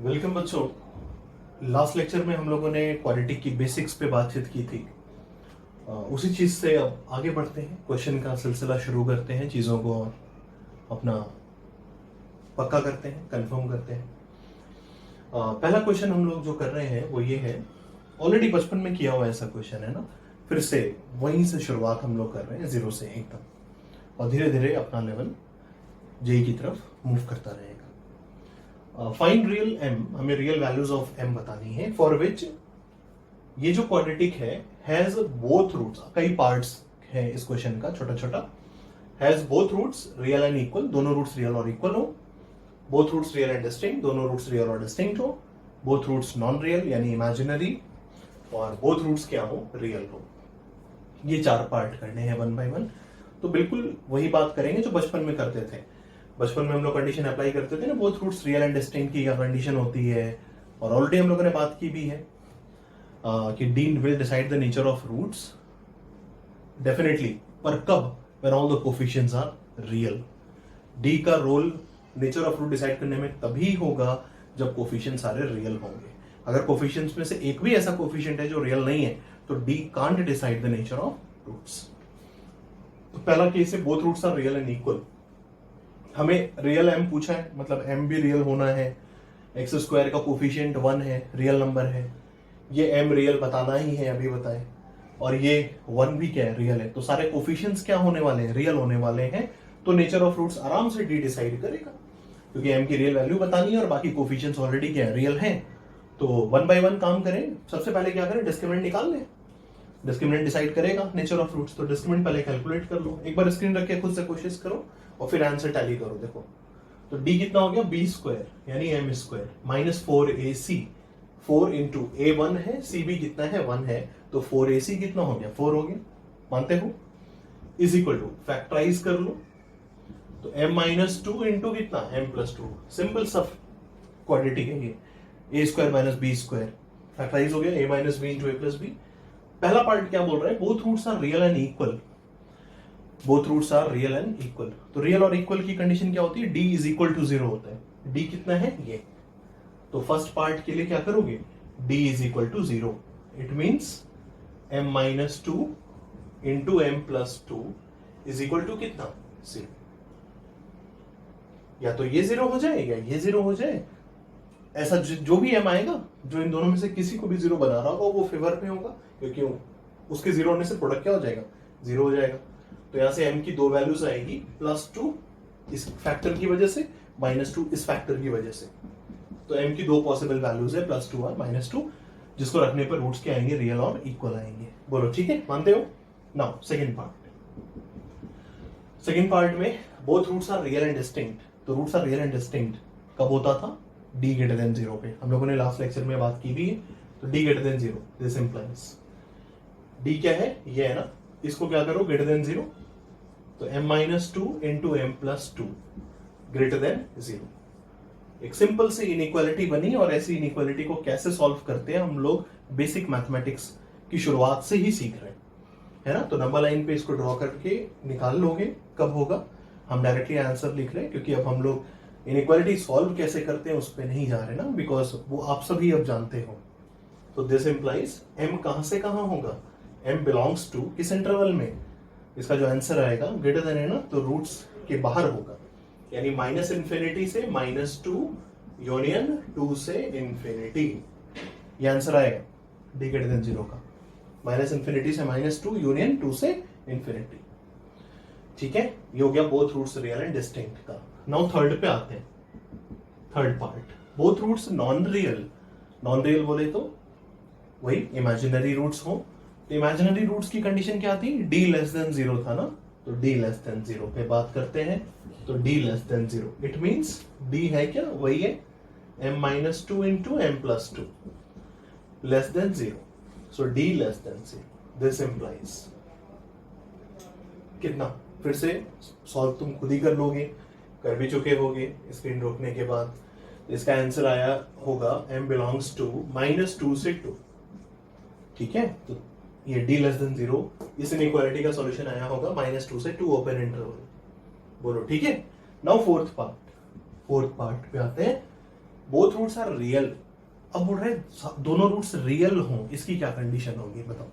Welcome बच्चों। Last lecture में हम लोगों ने क्वाड्रेटिक की बेसिक्स पे बातचीत की थी। उसी चीज से अब आगे बढ़ते हैं, क्वेश्चन का सिलसिला शुरू करते हैं, चीजों को अपना पक्का करते हैं, कंफर्म करते हैं। पहला क्वेश्चन हम लोग जो कर रहे हैं वो ये है, ऑलरेडी बचपन में किया हुआ ऐसा क्वेश्चन है ना, फिर से वहीं से शुरुआत हम लोग कर रहे हैं, जीरो से एकदम, और धीरे धीरे अपना लेवल जेई की तरफ मूव करता रहेगा। फाइंड रियल एम, हमें रियल वैल्यूज ऑफ एम बतानी है, फॉर विच ये जो क्वाड्रेटिक है हैज बोथ रूट्स, कई पार्ट्स है इस क्वेश्चन का, छोटा छोटा, has both roots real and equal, दोनों रूट्स रियल और इक्वल हो, both roots real and distinct, दोनों रूट्स रियल और डिस्टिंक्ट हो, बोथ रूट्स नॉन रियल यानी इमेजिनरी, और बोथ रूट्स क्या हो, रियल हो। ये चार पार्ट करने हैं वन बाय वन। तो बिल्कुल वही बात करेंगे जो बचपन में करते थे। बचपन में हम लोग कंडीशन अप्लाई करते थे ना, both roots real and distinct की क्या कंडीशन होती है, और ऑलरेडी हम लोगों ने बात की भी है कि D will decide the nature of roots definitely, पर कब, when all the coefficients are real. D का role nature of root decide करने में तभी होगा जब कोफिशिएंट्स सारे रियल होंगे। अगर कोफिशिएंट्स में से एक भी ऐसा कोफिशिएंट है जो रियल नहीं है तो d can't decide the nature of roots. तो पहला केस है both roots are real and equal. हमें रियल एम पूछा है, मतलब एम भी रियल होना है, एक्स स्क्वायर का कोफिशिएंट 1 है, रियल नंबर है, ये एम रियल बताना ही है, अभी बताएं, और ये 1 भी क्या है, रियल है। तो सारे कोफिशिएंट्स क्या होने वाले हैं, रियल होने वाले हैं। तो नेचर ऑफ रूट्स आराम से डी डिसाइड करेगा, क्योंकि एम की रियल वैल्यू बतानी है और बाकी कोफिशिएंट्स ऑलरेडी क्या है, रियल हैं। तो वन बाय वन काम करें। सबसे पहले क्या करें, डिस्क्रिमिनेंट निकाल लें। डिस्क्रिमिनेंट डिसाइड करेगा नेचर ऑफ रूट्स, तो डिस्क्रिमिनेंट पहले कैलकुलेट कर लो, एक बार स्क्रीन रख के खुद से कोशिश करो और फिर आंसर टैली करो। देखो तो डी कितना हो गया, बी स्क्वायर यानी m square minus 4ac, 4 into a 1 है, सी भी कितना है, 1 है, तो 4ac कितना हो गया, 4 हो गया, मानते हो, इज इक्वल टू फैक्टराइज कर लो, तो m माइनस 2 इंटू कितना, m प्लस 2, सिंपल सब क्वाड्रेटिक है ये, a square minus b square, factorise हो गया, a minus b into A plus b. पहला पार्ट क्या बोल रहा है, both roots are real and equal, both roots are real and equal. तो रियल और इक्वल की कंडीशन क्या होती है, डी इज इक्वल टू 0 होता है। डी कितना है, ये, तो फर्स्ट पार्ट के लिए क्या करोगे, d is equal to 0, it means m minus 2 into m plus 2 is equal to कितना, 0। या तो ये 0 हो जाए या ये 0 हो जाए, ऐसा जो भी m आएगा, जो इन दोनों में से किसी को भी 0 बना रहा होगा वो फेवर में होगा, क्योंकि उसके 0 होने से प्रोडक्ट क्या हो जाएगा, 0 हो जाएगा। तो यहां से m की दो वैल्यूज आएगी, +2 इस फैक्टर की वजह से, -2 इस फैक्टर की वजह से। तो m की दो पॉसिबल वैल्यूज है, +2 और -2, जिसको रखने पर रूट्स के आएंगे, रियल और इक्वल आएंगे। बोलो ठीक है, मानते हो। नाउ सेकंड पार्ट में both roots are real and distinct. तो roots are real and distinct कब होता था, d ग्रेटर देन 0 पे। हम लोगों ने लास्ट लेक्चर में बात की भी है। तो d greater than 0, this implies d क्या है, ये है ना, इसको क्या करो, ग्रेटर देन 0, तो m minus 2 into m plus 2 greater than 0। एक सिंपल सी इनइक्वालिटी बनी, और ऐसी इनइक्वालिटी को कैसे सॉल्व करते हैं हम लोग बेसिक मैथमेटिक्स की शुरुआत से ही सीख रहे हैं, है ना। तो नंबर लाइन पे इसको ड्रॉ करके निकाल लोगे, कब होगा, हम डायरेक्टली आंसर लिख रहे हैं, क्योंकि अब हम लोग इनइक्वालिटी सॉल्व कैसे करते हैं उस पर नहीं जा रहे ना, बिकॉज वो आप सभी अब जानते हो। तो दिस इंप्लाइज m कहां से कहां होगा, m बिलोंग्स टू किस इंटरवल में, इसका जो आंसर आएगा ग्रेटर देन है ना, तो रूट्स के बाहर होगा, यानी -∞ से -2 यूनियन 2 से इंफिनिटी, ये आंसर आएगा d ग्रेटर देन 0 का, -∞ से -2 यूनियन 2 से इंफिनिटी। ठीक है, ये हो गया both roots real and distinct का। नाउ थर्ड पे आते हैं, third part, both roots non real. Non real बोले तो वही इमेजिनरी रूट्स हो। तो इमेजिनरी रूट्स की कंडीशन क्या थी, d लेस देन 0 था ना, तो d लेस देन 0 पे बात करते हैं। तो d less than 0, it means d है क्या, वही है m minus 2 into m plus 2 less than 0, so d less than 0। This implies कितना, फिर से सॉल्व तुम खुद ही कर लोगे, कर भी चुके होगे स्क्रीन रोकने के बाद। इसका आंसर आया होगा m बिलोंग्स टू -2 से 2। ठीक है, तो ये d लेस देन 0, इस इनइक्वालिटी का सॉल्यूशन आया होगा -2 से 2 ओपन इंटरवल। बोलो ठीक है। नाउ फोर्थ पार्ट पे आते हैं, बोथ रूट्स आर रियल। अब बोल रहे दोनों रूट्स रियल हों, इसकी क्या कंडीशन होगी बताओ।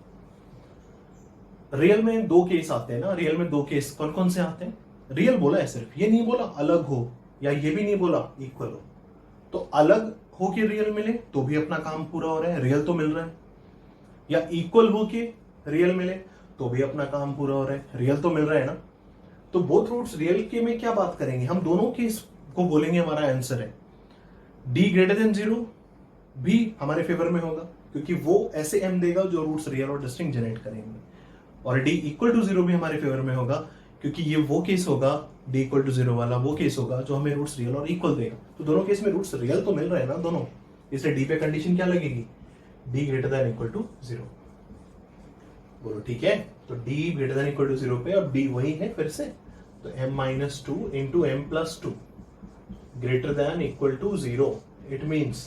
रियल में दो केस आते हैं ना, रियल में दो केस कौन कौन से आते हैं? रियल बोला है सिर्फ, ये नहीं बोला अलग हो, या ये भी नहीं बोला इक्वल हो। तो अलग हो के रियल मिले तो भी अपना काम पूरा हो रहा है, रियल तो मिल रहा है, या इक्वल हो के रियल मिले तो भी अपना काम पूरा हो रहा है, रियल तो मिल रहा है ना। तो बोथ रूट्स रियल के में क्या बात करेंगे हम, दोनों केस को बोलेंगे हमारा आंसर है d ग्रेटर देन 0 भी हमारे फेवर में होगा, क्योंकि वो ऐसे m देगा जो रूट्स रियल और डिस्टिंक्ट जनरेट करेंगे। और d इक्वल टू 0 भी हमारे फेवर में होगा, क्योंकि ये वो केस होगा, d इक्वल टू 0 वाला वो केस होगा जो हमें रूट्स रियल और इक्वल देगा। तो दोनों केस में रूट्स रियल तो मिल रहे हैं ना दोनों, इसलिए d पे कंडीशन क्या लगेगी, d greater than equal to 0। बोलो ठीक है। तो d greater than equal to 0 पे अब d वही है फिर से, तो m minus 2 into m plus 2 greater than equal to 0। It means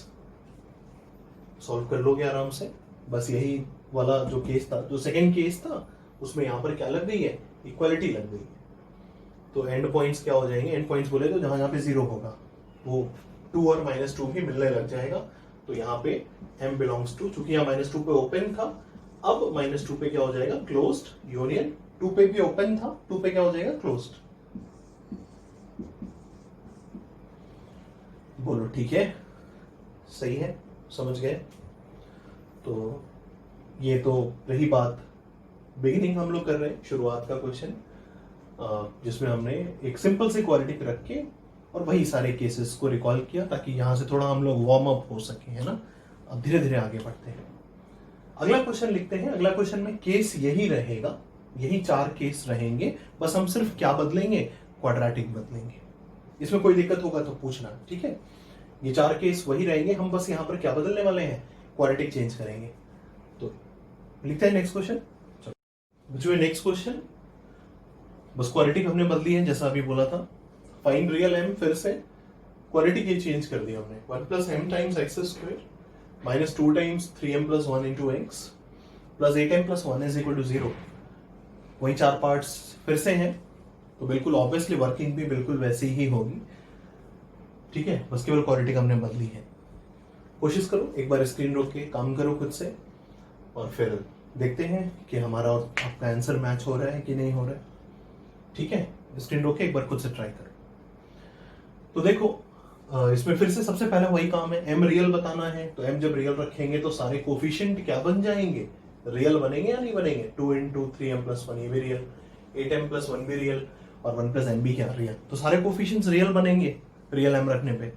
solve कर लोगे आराम से। बस यही वाला जो केस था, जो सेकेंड केस था, उसमें यहां पर क्या लग गई है, इक्वालिटी लग गई है। तो एंड पॉइंट्स क्या हो जाएंगे, एंड पॉइंट्स बोले तो जहां जहां पे 0 होगा वो 2 और -2 भी मिलने लग जाएगा। तो यहाँ पे m बिलोंग्स टू, चूंकि यहाँ -2 पे ओपन था, अब -2 पे क्या हो जाएगा, क्लोज्ड यूनियन। 2 पे भी ओपन था, 2 पे क्या हो जाएगा, क्लोज्ड। बोलो ठीक है, सही है, समझ गए। तो ये तो रही बात, बिगिनिंग हम लोग कर रहे हैं, शुरुआत का क्वेश्चन, जिसमें हमने एक सिंपल सी क्वालिटी रख के और वही सारे केसेस को रिकॉल किया, ताकि यहां से थोड़ा हम लोग वार्म अप हो सके, है ना। अब धीरे धीरे आगे बढ़ते हैं, अगला क्वेश्चन लिखते हैं। अगला क्वेश्चन में केस यही रहेगा, यही 4 केस रहेंगे, बस हम सिर्फ क्या बदलेंगे, क्वाड्रेटिक बदलेंगे। इसमें कोई दिक्कत होगा तो पूछना, ठीक है। ये 4 केस वही रहेंगे, हम बस यहाँ पर क्या बदलने वाले हैं, क्वाड्रेटिक चेंज करेंगे। तो लिखते हैं नेक्स्ट क्वेश्चन। जो है नेक्स्ट क्वेश्चन, बस क्वाड्रेटिक हमने बदली है जैसा अभी बोला था। फाइंड रियल m, फिर से क्वाड्रेटिक ये चेंज कर दिया हमने, 1 plus m times x square minus 2 times 3m plus 1 into x plus 8m plus 1 is equal to 0। वही 4 पार्ट्स फिर से हैं, तो बिल्कुल ऑब्वियसली वर्किंग भी बिल्कुल वैसी ही होगी, ठीक है। बस केवल क्वाड्रेटिक हमने बदली है। कोशिश करो, एक बार स्क्रीन रोक के काम करो खुद से, और फिर देखते हैं कि हमारा और आपका आंसर मैच हो रहा है कि नहीं हो रहा है, ठीक है। स्क्रीन रोक के एक बार खुद से ट्राई करो। तो देखो, इसमें फिर से सबसे पहला वही काम है, m रियल बताना है। तो m जब रियल रखेंगे तो सारे कोफिशिएंट क्या बन जाएंगे, रियल बनेंगे या नहीं बनेंगे। 2 इंटू 3m प्लस 1 ये भी रियल, 8m प्लस 1 भी रियल, और 1 प्लस m भी क्या, रियल। तो सारे कोफिशिएंट्स रियल बनेंगे रियल m रखने पे।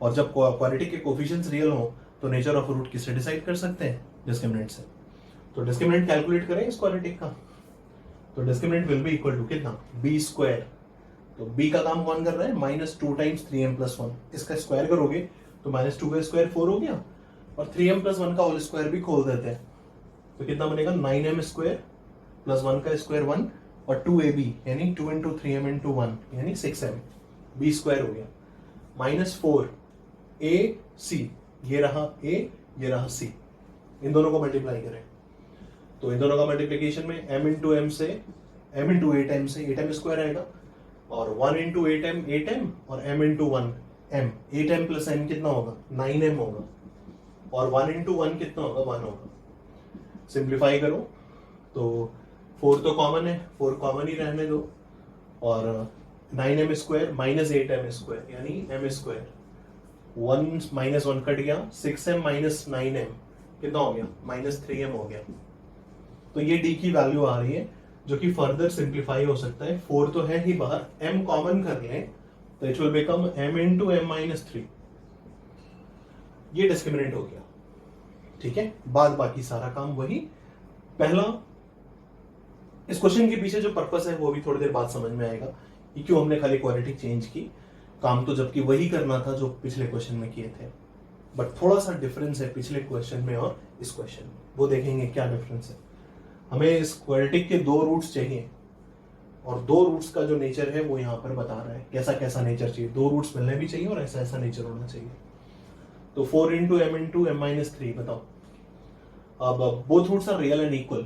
और जब क्वाड्रेटिक के कोफिशिएंट्स रियल हो तो नेचर ऑफ रूट किससे डिसाइड कर सकते हैं, डिस्क्रिमिनेंट से। तो डिस्क्रिमिनेंट कैलकुलेट करें इस क्वाड्रेटिक का, तो discriminant will be equal to कितना, b स्क्वायर। तो b का काम कौन कर रहा है, -2 टाइम्स 3m प्लस 1, इसका स्क्वायर करोगे तो -2 का स्क्वायर 4 हो गया, और 3m प्लस 1 का होल स्क्वायर भी खोल देते हैं, तो कितना बनेगा, 9m स्क्वायर प्लस 1 का स्क्वायर 1, और 2ab यानी 2 इंटू 3m इंटू 1 यानी 6m, b स्क्वायर हो गया, -4 ac, ये रहा a, ये रहा c, इन दोनों को मल्टीप्लाई करें तो इन दोनों का मल्टीप्लीकेशन में m इंटू m से, m इंटू 8m से 8m स्क्वायर आएगा, और 1 इंटू 8m 8m, और m into 1 m, 8m plus m कितना होगा, 9m होगा, और 1 इंटू 1 कितना होगा, 1 होगा। सिंप्लीफाई करो तो 4 तो कॉमन है, 4 कॉमन ही रहने दो, और 9m square minus 8m square यानी m स्क्वायर, 1 माइनस 1 कट गया, 6m माइनस 9m कितना हो गया, -3m हो गया। तो ये d की वैल्यू आ रही है, जो कि फर्दर सिंप्लीफाई हो सकता है। 4 तो है ही बाहर, m कॉमन कर लें तो it will become m into m minus 3, ये डिस्क्रिमिनेंट हो गया, ठीक है। बाद बाकी सारा काम वही। पहला, इस क्वेश्चन के पीछे जो पर्पस है वो भी थोड़ी देर बाद समझ में आएगा कि क्यों हमने खाली क्वाड्रेटिक चेंज की, काम तो जबकि वही करना था जो पिछले क्वेश्चन में किए थे, बट थोड़ा सा डिफरेंस है पिछले क्वेश्चन में और इस क्वेश्चन में, वो देखेंगे क्या डिफरेंस है। हमें इस क्वाड्रेटिक के 2 रूट्स चाहिए, और 2 रूट्स का जो नेचर है वो यहाँ पर बता रहा है, कैसा कैसा नेचर चाहिए, 2 रूट्स मिलने भी चाहिए और ऐसा ऐसा नेचर होना चाहिए। तो 4 इंटू m माइनस 3 बताओ। अब both roots are real and equal,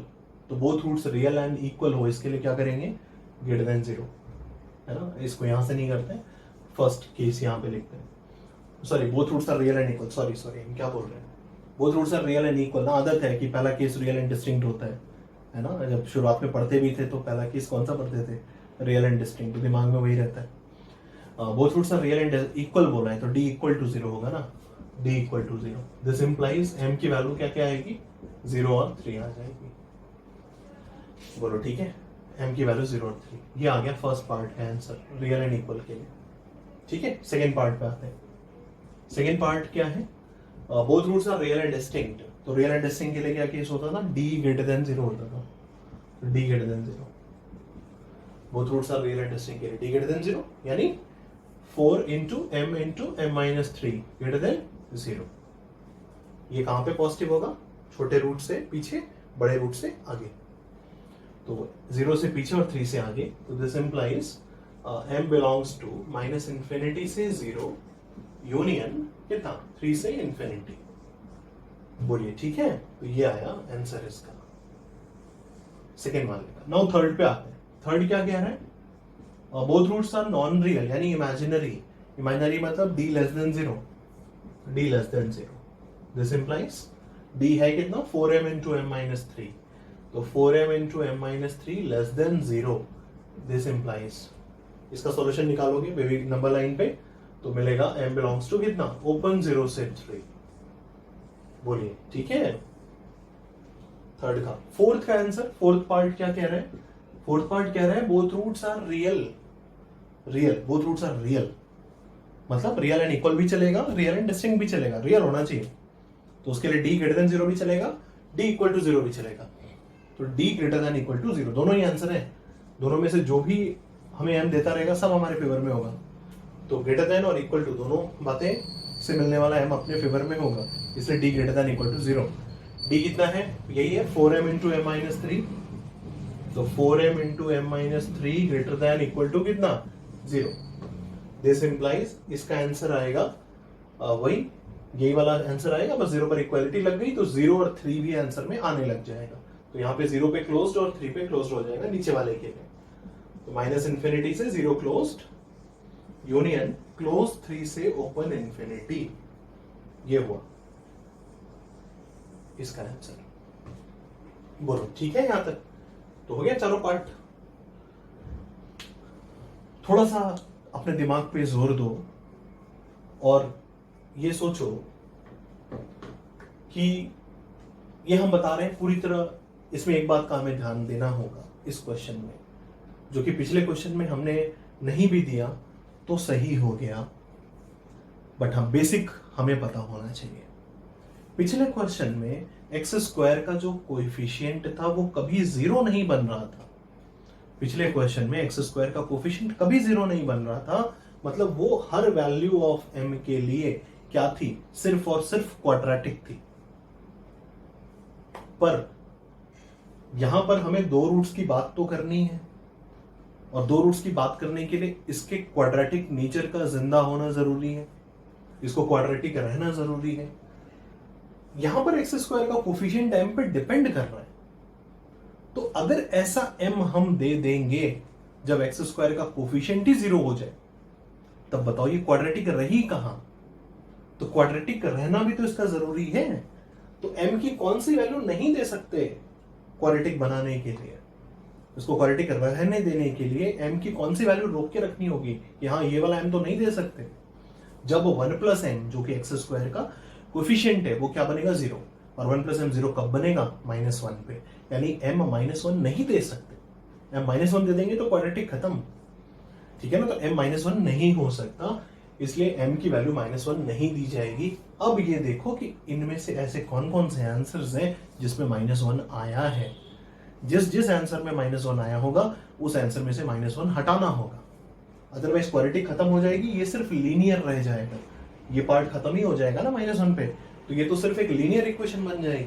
तो both roots real and equal हो इसके लिए क्या करेंगे, ग्रेटर देन 0, है ना। इसको यहां से नहीं करते, फर्स्ट केस यहाँ पे लिखते हैं। Sorry both roots are real and equal, sorry हम क्या बोल रहे हैं, both roots are real and equal ना। आदत है कि पहला केस रियल एंड डिस्टिंक्ट होता है ना। जब शुरुआत में पढ़ते भी थे तो पहला केस कौन सा पढ़ते थे, रियल एंड डिस्टिंक्ट, तो दिमाग में वही रहता है। Both roots are real and equal बोला है तो डी इक्वल टू जीरो होगा ना, d equal to zero. This implies m की वैल्यू क्या क्या आएगी, 0 और 3 आ जाएगी। बोलो ठीक है, एम की वैल्यू 0 और 3। ये आ गया फर्स्ट पार्ट का आंसर रियल एंड इक्वल के लिए। ठीक है, सेकेंड पार्ट पे आते हैं। सेकेंड पार्ट क्या है, both roots are real and distinct. तो रियल एंड डिस्टिंक्ट के लिए क्या केस होता था, डी ग्रेटर देन 0 होता था, d greater than 0। Both roots are real and distinct के लिए डी ग्रेटर देन 0 यानी 4 into m minus 3 greater than 0। ये कहां पे पॉजिटिव होगा, छोटे रूट से पीछे बड़े रूट से आगे। तो 0 से पीछे और 3 से आगे, तो this implies m belongs to minus infinity से 0 यूनियन कितना 3 से इंफिनिटी। बोलिए ठीक है, तो ये आया आंसर इसका सेकेंड वाले का। नाउ थर्ड पे आते हैं। थर्ड क्या कह रहा है, both roots are non real यानी इमेजिनरी। इमेजिनरी मतलब d less than 0, d less than 0। This implies d है कितना 4m इंटू m माइनस 3, तो 4m into m minus 3 less than 0। This implies इसका सॉल्यूशन निकालोगे बेबी नंबर लाइन पे तो मिलेगा m बिलोंग्स टू कितना ओपन 0 से 3। बोलिए ठीक है, थर्ड का। फोर्थ का आंसर, फोर्थ पार्ट क्या कह रहा है, फोर्थ पार्ट कह रहा है both roots are real. Real, both roots are real मतलब रियल एंड इक्वल भी चलेगा, रियल एंड डिस्टिंक्ट भी चलेगा, रियल होना चाहिए। तो उसके लिए डी ग्रेटर देन 0 भी चलेगा, डी इक्वल टू 0 भी चलेगा। तो d greater than equal to 0 दोनों ही आंसर है। दोनों में से जो भी हमें एम देता रहेगा सब हमारे फेवर में होगा। तो ग्रेटर देन और इक्वल टू दोनों बातें से मिलने वाला एम अपने फेवर में होगा, इसलिए d greater than equal to 0। D कितना है, यही है 4m इंटू एम माइनस 3। तो 4m into m minus 3 greater than equal to कितना 0। दिस इंप्लाइज इसका आंसर आएगा वही यही वाला आंसर आएगा, बस 0 पर इक्वालिटी लग गई तो 0 और 3 भी आंसर में आने लग जाएगा। तो यहाँ पे 0 पे क्लोज्ड और 3 पे क्लोज्ड हो जाएगा नीचे वाले के लिए। तो माइनस इंफिनिटी से 0 क्लोज्ड यूनियन क्लोज 3 से ओपन इंफिनिटी, ये हुआ इसका आंसर। बोलो ठीक है, यहां तक तो हो गया चारों पार्ट। थोड़ा सा अपने दिमाग पे जोर दो और ये सोचो कि ये हम बता रहे हैं पूरी तरह, इसमें एक बात का हमें ध्यान देना होगा इस क्वेश्चन में, जो कि पिछले क्वेश्चन में हमने नहीं भी दिया तो सही हो गया, बट हम बेसिक हमें पता होना चाहिए। पिछले क्वेश्चन में एक्स स्क्वायर का जो कोएफिशिएंट था वो कभी 0 नहीं बन रहा था। पिछले क्वेश्चन में एक्स स्क्वायर का कोएफिशिएंट कभी 0 नहीं बन रहा था, मतलब वो हर वैल्यू ऑफ m के लिए क्या थी, सिर्फ और सिर्फ क्वाड्रेटिक थी। पर यहां पर हमें दो रूट्स की बात तो करनी है, और दो रूट्स की बात करने के लिए इसके क्वाड्रेटिक नेचर का जिंदा होना जरूरी है, इसको क्वाड्रेटिक रहना जरूरी है। यहां पर एक्स स्क्वायर का कोफिशिएंट m पे डिपेंड कर रहा है, तो अगर ऐसा m हम दे देंगे जब एक्स स्क्वायर का कोफिशिएंट ही 0 हो जाए, तब बताओ ये क्वाड्रेटिक रही कहां। तो क्वाड्रेटिक रहना भी तो इसका जरूरी है। तो m की कौन सी वैल्यू नहीं दे सकते क्वाड्रेटिक बनाने के लिए, इसको क्वाड्रेटिक रहने देने के लिए m की कौन सी वैल्यू रोक के रखनी होगी कि हाँ ये वाला m तो नहीं दे सकते। जब 1 प्लस m जो कि एक्स स्क्वायर का कोफिशिएंट है वो क्या बनेगा 0, और 1 प्लस m 0 कब बनेगा -1 पे, यानी m -1 नहीं दे सकते। m -1 दे देंगे तो क्वाड्रेटिक खत्म, ठीक है ना। तो m -1 नहीं हो सकता, इसलिए m की वैल्यू -1 नहीं दी जाएगी। अब ये देखो कि इनमें से ऐसे कौन कौन से आंसर्स हैं जिसमें -1 आया है। जिस जिस आंसर में -1 आया होगा उस आंसर में से -1 हटाना होगा, अदरवाइज क्वाड्रेटिक खत्म हो जाएगी, ये सिर्फ लीनियर रह जाएगा, ये पार्ट खत्म ही हो जाएगा ना -1 पे, तो ये तो सिर्फ एक लीनियर इक्वेशन बन जाएगी।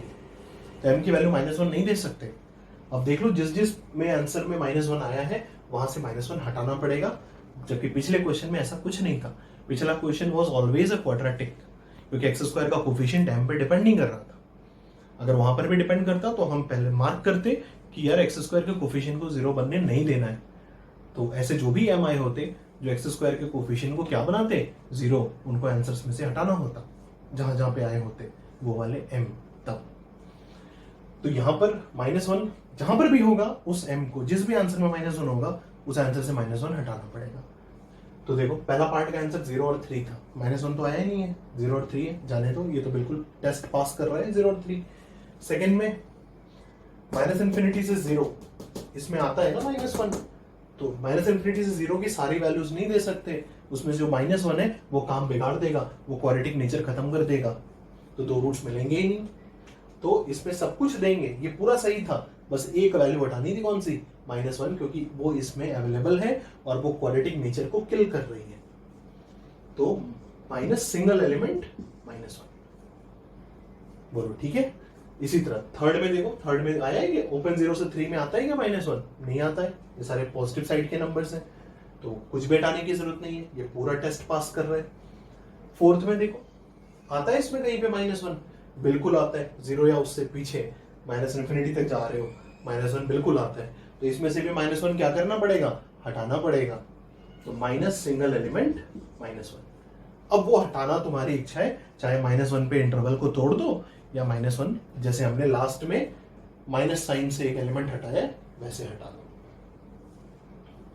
तो m की वैल्यू -1 नहीं दे सकते। अब देख लो जिस जिस में आंसर में -1 आया है वहां से -1 हटाना पड़ेगा, जबकि पिछले क्वेश्चन में ऐसा कुछ नहीं था। पिछला question was always a quadratic, क्योंकि एक्स स्क्वायर का कोफिशिएंट m पे डिपेंड नहीं कर रहा था। अगर वहां पर भी डिपेंड करता तो हम पहले मार्क करते कि यार एक्स स्क्वायर के कोफिशिएंट को 0 बनने नहीं देना है। तो ऐसे जो भी m आए होते जो एक्स स्क्वायर के कोफिशिएंट को क्या बनाते, 0, उनको आंसर्स में से हटाना होता जहां जहां पे आए होते वो वाले m तब। तो यहां पर -1 जहां पर भी होगा उस m को, जिस भी आंसर में -1 होगा उस आंसर से -1 हटाना पड़ेगा। तो देखो पहला पार्ट का आंसर 0 और 3 था, -1 तो आया ही नहीं है, 0 और 3 है, जाने दो, ये तो बिल्कुल टेस्ट पास कर रहा है 0 और 3। सेकंड में -∞ से 0, इसमें आता है ना -1, तो -∞ से 0 की सारी वैल्यूज नहीं दे सकते, उसमें जो -1 है वो काम बिगाड़ देगा, वो क्वाड्रेटिक नेचर खत्म कर देगा, तो 2 रूट्स मिलेंगे ही नहीं। तो इसमें सब कुछ देंगे, ये पूरा सही था, बस एक वैल्यू हटानी थी, कौन सी, -1, क्योंकि वो इसमें अवेलेबल है और वो क्वाड्रेटिक नेचर को किल कर रही है। तो माइनस सिंगल एलिमेंट -1, बोलो ठीक है। इसी तरह थर्ड में देखो, थर्ड में आया है कि ओपन 0 से 3 में आता है क्या -1, नहीं आता है, ये सारे पॉजिटिव साइड के नंबर्स हैं, तो कुछ भी हटाने की जरूरत नहीं है, ये पूरा टेस्ट पास कर रहे हैं। फोर्थ में देखो, आता है इसमें कहीं पे -1, बिल्कुल आता है, 0 या उससे पीछे -∞ तक जा रहे हो, -1 बिल्कुल आता है, तो इसमें से भी -1 क्या करना पड़ेगा, हटाना पड़ेगा, तो माइनस सिंगल एलिमेंट -1। अब वो हटाना तुम्हारी इच्छा है, चाहे -1 पे इंटरवल को तोड़ दो या -1 जैसे हमने लास्ट में माइनस साइन से एक एलिमेंट हटाया वैसे हटा दो।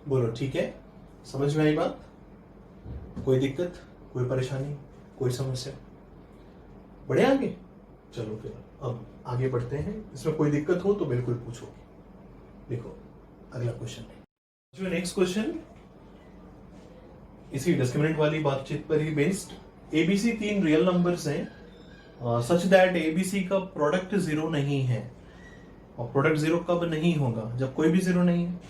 बोलो ठीक है, समझ में आई बात, कोई दिक्कत, कोई परेशानी, कोई समस्या, बढ़े आगे। चलो फिर अब आगे बढ़ते हैं, इसमें कोई दिक्कत हो तो बिल्कुल पूछो। देखो अगला क्वेश्चन है, जो नेक्स्ट क्वेश्चन इसी डिस्क्रिमिनेंट वाली बातचीत पर ही बेस्ड। एबीसी 3 रियल नंबर्स हैं सच दैट एबीसी का प्रोडक्ट 0 नहीं है, और प्रोडक्ट 0 कब नहीं होगा, जब कोई भी 0 नहीं है,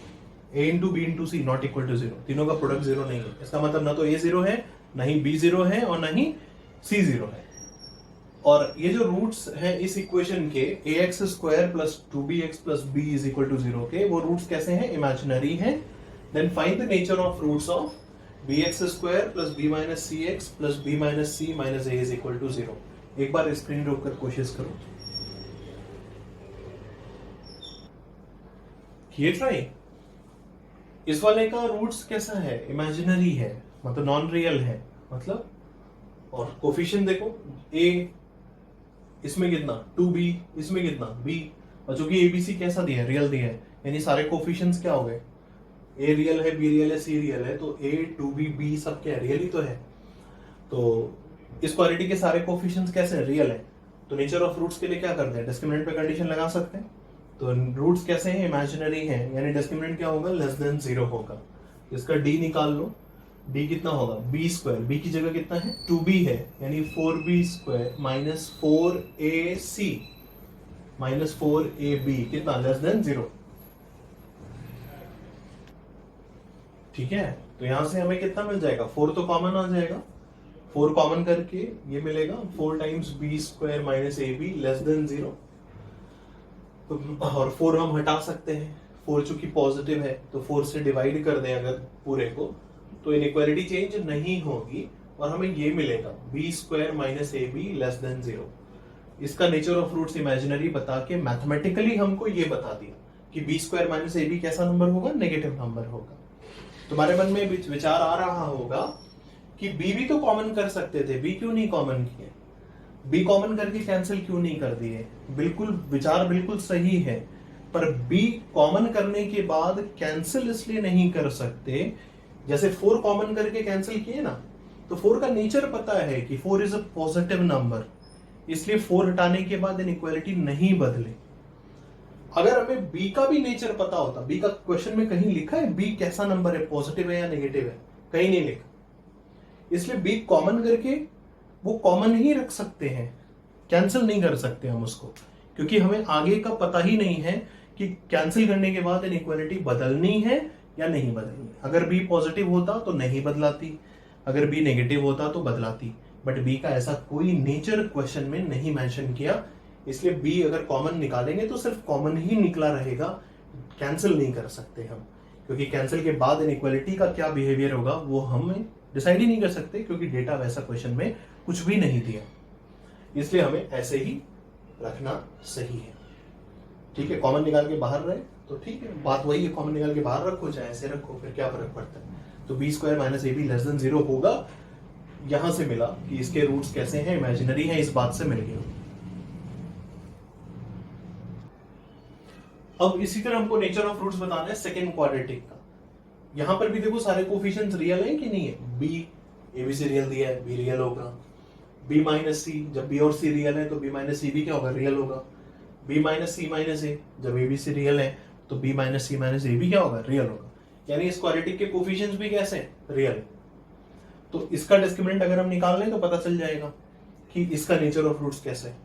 a into b into c not equal to 0, तीनों का प्रोडक्ट 0 नहीं है, इसका मतलब ना तो a 0 है, ना ही b 0 है और ना ही c 0 है। और ये जो रूट्स हैं इस इक्वेशन के ax² plus 2bx plus b is equal to 0 के, वो रूट्स कैसे हैं, इमेजिनरी हैं। Then find the nature of roots of bx² plus b minus cx plus b minus c minus a is equal to 0। एक बार screen रोक कर कोशिश करो, किए ट्राई। इस वाले का रूट्स कैसा है, इमेजिनरी है, मतलब नॉन रियल है, मतलब, और कोफिशिएंट देखो, a इसमें कितना 2b, इसमें कितना b, और चूंकि एबीसी कैसा दिया है, रियल दिया है, यानी सारे कोफिशिएंट्स क्या हो गए, a रियल है, b रियल है, c रियल है, तो a 2b b सब क्या है, रियल ही तो है। तो इस क्वालिटी के सारे कोफिशिएंट्स कैसे रियल है, तो नेचर ऑफ रूट्स के लिए क्या करते हैं, डिस्क्रिमिनेंट पे कंडीशन लगा सकते हैं। तो रूट्स कैसे हैं, इमेजिनरी हैं, यानी डिस्क्रिमिनेंट क्या होगा, लेस देन 0 होगा। इसका d निकाल लो, d कितना होगा, b², b की जगह कितना है 2b है, यानी 4b² minus 4ac minus 4ab कितना, लेस देन 0। ठीक है, तो यहां से हमें कितना मिल जाएगा, 4 तो कॉमन आ जाएगा, 4 कॉमन करके ये मिलेगा 4 times b² minus ab less than 0। और 4 हम हटा सकते हैं, 4 चूंकि पॉजिटिव है तो 4 से डिवाइड कर दें अगर पूरे को, तो इनइक्वालिटी चेंज नहीं होगी और हमें ये मिलेगा b² minus ab less than 0। इसका नेचर ऑफ रूट्स इमेजिनरी बता के मैथमेटिकली हमको ये बता दिया कि b² माइनस ab कैसा नंबर होगा, नेगेटिव नंबर होगा। तुम्हारे मन में विचार आ रहा होगा कि b भी तो कॉमन कर सकते थे, b क्यों नहीं कॉमन किए, b कॉमन करके कैंसिल क्यों नहीं कर दिए। बिल्कुल विचार बिल्कुल सही है, पर b कॉमन करने के बाद कैंसिल इसलिए नहीं कर सकते, जैसे 4 कॉमन करके कैंसिल किए ना, तो 4 का नेचर पता है कि 4 इज अ पॉजिटिव नंबर, इसलिए 4 हटाने के बाद इनइक्वालिटी नहीं बदले। अगर हमें b का भी नेचर पता होता, b का क्वेश्चन में कहीं लिखा है b कैसा नंबर है, पॉजिटिव है या नेगेटिव है, कहीं नहीं लिखा, इसलिए b कॉमन करके वो कॉमन ही रख सकते हैं, कैंसिल नहीं कर सकते हम उसको, क्योंकि हमें आगे का पता ही नहीं है कि कैंसिल करने के बाद इनइक्वालिटी बदलनी है या नहीं बदलनी। अगर b पॉजिटिव होता तो नहीं बदलाती, अगर b नेगेटिव होता तो बदलाती, बट b का ऐसा कोई नेचर क्वेश्चन में नहीं मेंशन किया, इसलिए b अगर कॉमन निकालेंगे तो सिर्फ कॉमन ही निकला रहेगा, कैंसिल नहीं कर सकते हम, क्योंकि कैंसिल के बाद इनइक्वालिटी का क्या बिहेवियर होगा वो हम डिसाइड ही नहीं कर सकते, क्योंकि डेटा वैसा क्वेश्चन में कुछ भी नहीं दिया, इसलिए हमें ऐसे ही रखना सही है। ठीक है, कॉमन निकाल के बाहर रहे तो ठीक है, बात वही है, कॉमन निकाल के बाहर रखो चाहे ऐसे रखो, फिर क्या फर्क पड़ता है। तो बी स्क्वायर माइनस ए बी लेस देन 0 होगा। यहां से मिला कि इसके रूट्स कैसे हैं, इमेजिनरी हैं, इस बात से मिल गया। अब इसी तरह हमको नेचर ऑफ रूट्स बताना है सेकेंड क्वाड्रेटिक का। यहां पर भी देखो सारे कोफिशिएंट्स रियल हैं कि नहीं है। बी ए बी से रियल दिया है, बी रियल होगा। बी माइनस सी, जब बी और सी रियल है तो बी माइनस सी भी क्या होगा, रियल होगा। बी माइनस सी माइनस ए, जब ए बी सी रियल है तो बी माइनस सी माइनस ए भी क्या होगा, रियल होगा। यानी इस क्वाड्रेटिक के कोफिशिएंट्स भी कैसे हैं, रियल। तो इसका डिस्क्रिमिनेंट अगर हम निकाल लें तो पता चल जाएगा कि इसका नेचर ऑफ रूट्स कैसे है।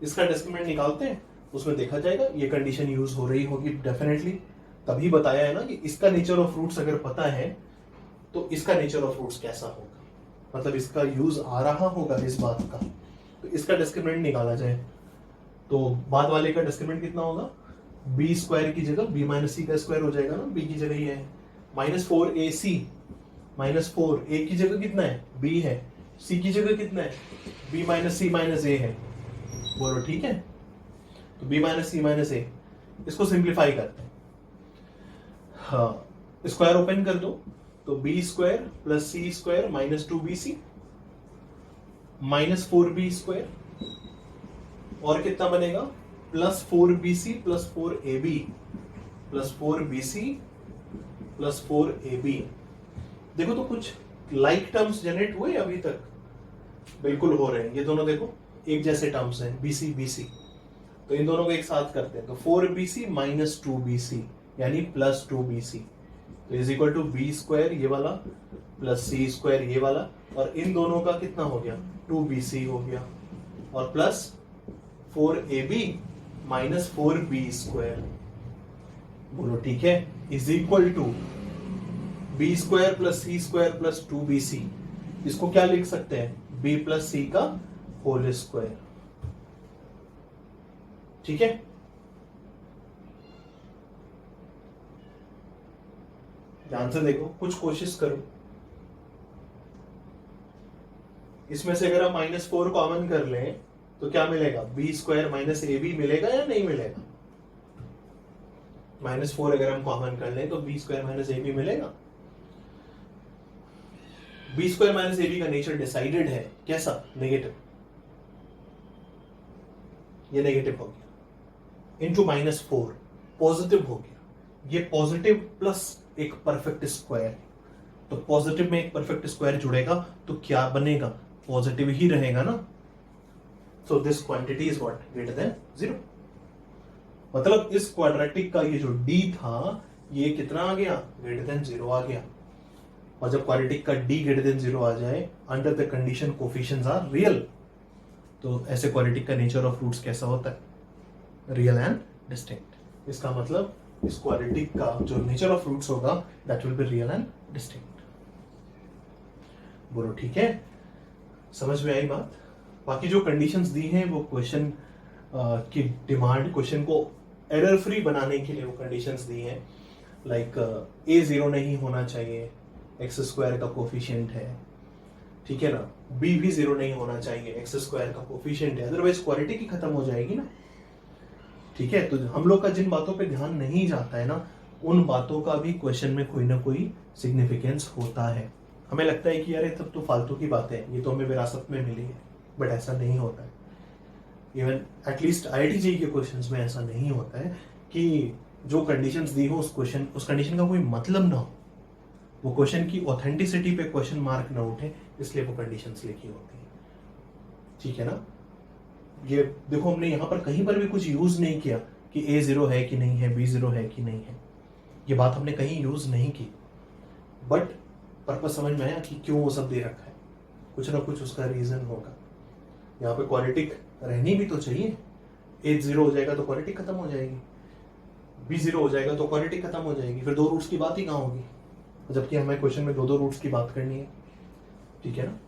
इसका डिस्क्रिमिनेंट निकालते हैं, उसमें देखा जाएगा ये कंडीशन यूज हो रही होगी डेफिनेटली। तभी बताया है ना कि इसका नेचर ऑफ रूट्स अगर पता है तो इसका नेचर ऑफ रूट्स कैसा होगा, मतलब इसका यूज आ रहा होगा इस बात का। तो इसका डिस्क्रिमिनेंट निकाला जाए तो बाद वाले का डिस्क्रिमिनेंट कितना होगा, बी स्क्वायर की जगह बी माइनस सी का स्क्वायर हो जाएगा ना, बी की जगह ये है माइनस 4ac, माइनस 4 ए की जगह कितना है, बी है, सी की जगह कितना है, बी माइनस सी माइनस ए है। बोलो ठीक है। तो बी माइनस सी माइनस ए, इसको सिंप्लीफाई करते हैं। हाँ, स्क्वायर ओपन कर दो तो बी स्क्वायर प्लस सी square minus 2bc minus 4b square, और कितना बनेगा, plus 4bc plus 4ab plus 4bc plus 4ab। देखो तो कुछ लाइक टर्म्स जनरेट हुए अभी तक, बिल्कुल हो रहे हैं। ये दोनों देखो एक जैसे टर्म्स हैं, bc bc, तो इन दोनों को एक साथ करते हैं तो 4bc माइनस 2bc यानी प्लस 2bc, तो is equal to b square ये वाला प्लस सी स्क्वायर ये वाला, और इन दोनों का कितना हो गया, 2bc हो गया, और plus 4ab minus 4b square. बोलो ठीक है, is equal to b square plus C square plus 2bc। इसको क्या लिख सकते हैं, b प्लस सी का होल स्क्वायर। ठीक है, ध्यान से देखो, कुछ कोशिश करो। इसमें से अगर हम -4 कॉमन कर लें तो क्या मिलेगा, B square minus A B मिलेगा या नहीं मिलेगा। -4 अगर हम कॉमन कर लें तो B square minus A B मिलेगा। बी स्क्वायर माइनस ए बी का नेचर डिसाइडेड है, कैसा, नेगेटिव। ये नेगेटिव हो गया, इंटू -4 पॉजिटिव हो गया। ये पॉजिटिव प्लस एक परफेक्ट स्क्वायर, तो पॉजिटिव में एक परफेक्ट स्क्वायर जुड़ेगा तो क्या बनेगा, पॉजिटिव ही रहेगा ना। So this quantity is what, greater than 0। मतलब इस क्वाड्रेटिक का ये जो d था ये कितना आ गया, ग्रेटर देन 0 आ गया। और जब क्वाड्रेटिक का d ग्रेटर देन 0 आ जाए, under the condition coefficients are real, तो ऐसे क्वाड्रेटिक का नेचर ऑफ रूट्स कैसा होता है, रियल एंड डिस्टिंक्ट। इसका मतलब इस क्वाड्रेटिक का जो नेचर ऑफ रूट्स होगा that will be real and distinct. बोलो ठीक है, समझ में आई बात। बाकी जो कंडीशंस दी हैं वो क्वेश्चन की डिमांड, क्वेश्चन को एरर फ्री बनाने के लिए वो कंडीशंस दी हैं। लाइक a 0 नहीं होना चाहिए, एक्स स्क्वायर का कोफिशिएंट है, ठीक है ना, b भी 0 नहीं होना चाहिए, एक्स स्क्वायर का कोफिशिएंट है, अदरवाइज क्वाड्रेटिक ही खत्म हो जाएगी ना। ठीक है, तो हम लोग का जिन बातों पे ध्यान नहीं जाता है ना, उन बातों का भी क्वेश्चन में कोई ना कोई सिग्निफिकेंस होता है। हमें लगता है कि यार ये तब तो फालतू की बातें हैं, ये तो हमें विरासत में मिली है, बट ऐसा नहीं होता है। इवन एटलीस्ट IIT के क्वेश्चंस में ऐसा नहीं होता है कि जो कंडीशंस दी हो उस कंडीशन का कोई मतलब ना हो, वो क्वेश्चन की ऑथेंटिसिटी पे क्वेश्चन मार्क ना उठे, इसलिए वो कंडीशंस लिखी होती है। ठीक है ना, ये देखो हमने यहाँ पर कहीं पर भी कुछ यूज नहीं किया कि a 0 है कि नहीं है, b 0 है कि नहीं है, ये बात हमने कहीं यूज नहीं की, बट पर्पस समझ में आया कि क्यों वो सब दे रखा है, कुछ ना कुछ उसका रीजन होगा। यहाँ पे क्वाड्रेटिक रहनी भी तो चाहिए, a 0 हो जाएगा तो क्वाड्रेटिक खत्म हो जाएगी, b 0 हो जाएगा तो क्वाड्रेटिक खत्म हो जाएगी, फिर 2 रूट्स की बात ही कहाँ होगी, जबकि हमें क्वेश्चन में 2 रूट्स की बात करनी है। ठीक है ना,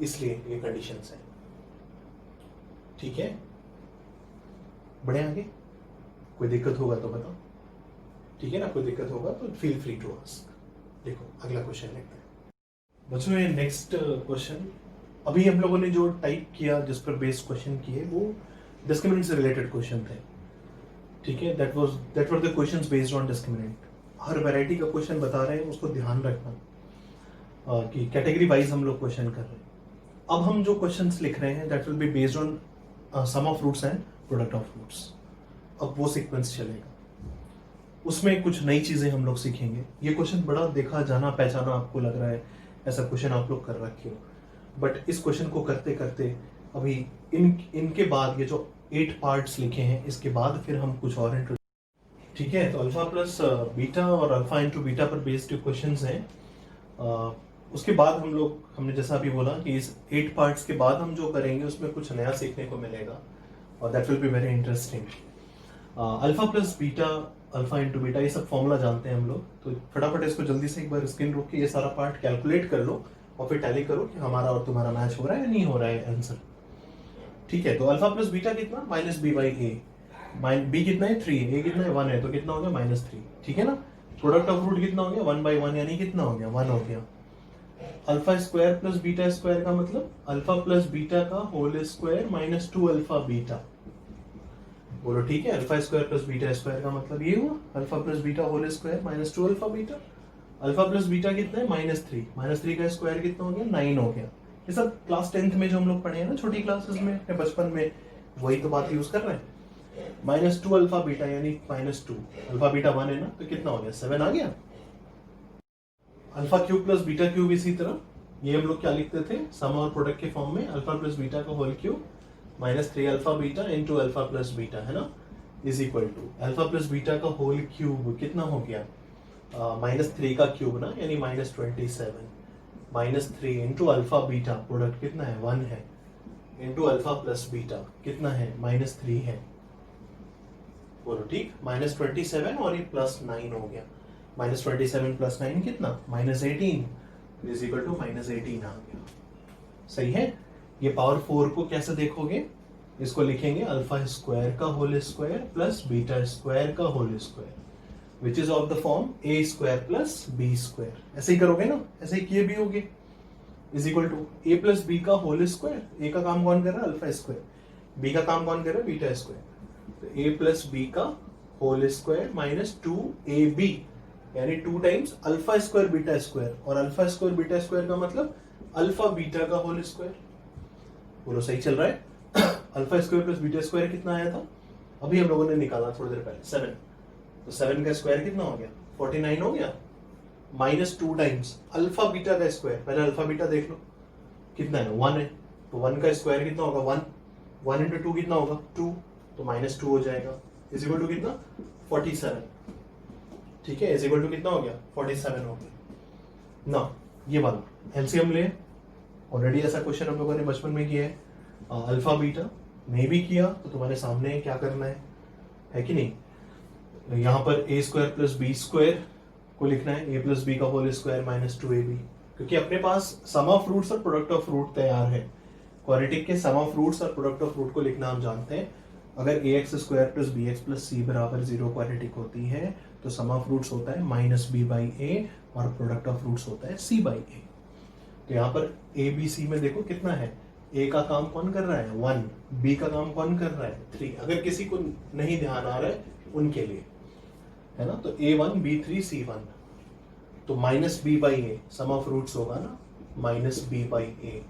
इसलिए ये कंडीशंस है। ठीक है, बढ़े आगे, कोई दिक्कत होगा तो बताओ। ठीक है ना, कोई दिक्कत होगा तो फील फ्री टू आस्क। देखो अगला क्वेश्चन लेते हैं बच्चों। ये नेक्स्ट क्वेश्चन अभी हम लोगों ने जो टाइप किया, जिस पर बेस्ड क्वेश्चन किए, वो डिस्क्रिमिनेंट से रिलेटेड क्वेश्चन थे। ठीक है, that were the questions based on discriminant. Her variety का क्वेश्चन बता रहे हैं, उसको ध्यान रखना। कि कैटेगरी वाइज हम लोग क्वेश्चन कर रहे हैं। अब हम जो क्वेश्चंस लिख रहे हैं that will be based on sum of fruits and product of fruits. अब वो सीक्वेंस चलेगा, उसमें कुछ नई चीजें हम लोग सीखेंगे। ये क्वेश्चन बड़ा देखा जाना पहचाना आपको लग रहा है, ऐसा क्वेश्चन आप लोग कर रखे हो, बट इस क्वेश्चन को करते करते अभी इनके बाद ये जो 8 पार्ट्स लिखे हैं इसके बाद फिर हम कुछ और ठीक है। तो अल्फा प्लस बीटा और अल्फा इंटू बीटा पर बेस्ड क्वेश्चंस हैं। उसके बाद हमने जैसा अभी बोला कि इस 8 पार्ट्स के बाद हम जो करेंगे उसमें कुछ नया सीखने को मिलेगा और that will be very interesting. Alpha plus beta, alpha into beta, ये सब फॉर्मूला जानते हैं हम लोग, तो फटाफट इसको जल्दी से एक बार स्क्रीन रोक के ये सारा पार्ट कैलकुलेट कर लो और फिर टैली करो कि हमारा और तुम्हारा मैच हो रहा है या नहीं हो रहा है आंसर। ठीक है, तो अल्फा प्लस बीटा कितना, minus b by a, b कितना है 3, ए कितना है 1 है, तो कितना हो गया -3। ठीक है ना। प्रोडक्ट ऑफ रूट कितना हो गया 1/1, यानी कितना हो गया 1 हो गया। Alpha square plus beta square का मतलब अल्फा प्लस बीटा का whole square minus 2 alpha beta. बोलो ठीक है, alpha square plus beta square का मतलब ये हुआ alpha plus beta whole square minus 2 alpha beta. Alpha plus beta कितना है -3 का स्क्वायर कितना हो गया 9 हो गया। ये सब क्लास 10th में जो हम लोग पढ़े हैं ना छोटी क्लासेस में अपने बचपन में, वही तो बात यूज कर रहे हैं। -2 अल्फा बीटा यानी -2, अल्फा बीटा 1 है ना, तो कितना हो गया 7 आ गया। Alpha cube plus beta cube, इसी तरह ये हम लोग क्या लिखते थे सम और प्रोडक्ट के फॉर्म में, अल्फा प्लस बीटा का whole cube -3 alpha beta into alpha plus beta, है ना, is equal to alpha plus beta का होल क्यूब कितना हो गया -3 का क्यूब ना, यानी -27, -3 इंटू अल्फा बीटा, प्रोडक्ट कितना है 1 है, इंटू अल्फा प्लस बीटा कितना है -3 है। बोलो ठीक, -27 और ये +9 हो गया, -27 + 9 कितना -18, इज इक्वल टू -18 आ गया। सही है। ये पावर 4 को कैसे देखोगे, इसको लिखेंगे अल्फा स्क्वायर का whole square plus beta square का whole square, which is of the form A square plus B square. ऐसे ही करोगे ना, ऐसे ही किए भी होगे, is equal to A plus B का होल स्क्वायर। ए का काम कौन कर रहा है अल्फा स्क्वायर, बी का काम कौन कर रहा है बीटा स्क्वायर, तो ए प्लस बी का होल स्क्वायर माइनस 2ab, यानी 2 times alpha square beta square, और अल्फा स्क्वायर बीटा स्क्वायर का मतलब अल्फा बीटा का होल स्क्वायर। बोलो सही चल रहा है। Alpha square plus beta square कितना आया था, अभी हम लोगों ने निकाला थोड़ी देर पहले 7, तो 7 का स्क्वायर कितना हो गया 49 हो गया, -2 टाइम्स अल्फा बीटा का स्क्वायर, पहले अल्फा बीटा देख लो कितना है 1 है, तो 1 का स्क्वायर कितना होगा 1 इंटू 2 कितना होगा 2, तो -2 हो जाएगा, इज इक्वल टू कितना 47। ठीक है, इज इक्वल टू कितना हो गया 47 हो गया ना। ये वाला एलसीएम ले, ऑलरेडी ऐसा क्वेश्चन हम लोगों ने बचपन में किया है, अल्फा बीटा नहीं भी किया तो तुम्हारे सामने क्या करना है कि नहीं, यहाँ पर A square plus B square को लिखना है, ए प्लस बी का होल स्क्वायर माइनस 2ab, क्योंकि अपने पास सम ऑफ रूट्स और प्रोडक्ट ऑफ रूट तैयार है। क्वाड्रेटिक के सम ऑफ रूट्स और प्रोडक्ट ऑफ रूट को लिखना हम जानते हैं। अगर ax square plus B X plus C बराबर 0 क्वाड्रेटिक होती है तो सम ऑफ रूट्स होता है -b बाई ए और प्रोडक्ट ऑफ रूट्स होता है c बाई ए। तो यहाँ पर a b c में देखो कितना है, a का काम कौन कर रहा है 1, b का काम कौन कर रहा है 3, अगर किसी को नहीं ध्यान आ रहा है उनके लिए, है ना। तो a1 b3 c1, तो -b by a sum of roots होगा ना -b बाई ए,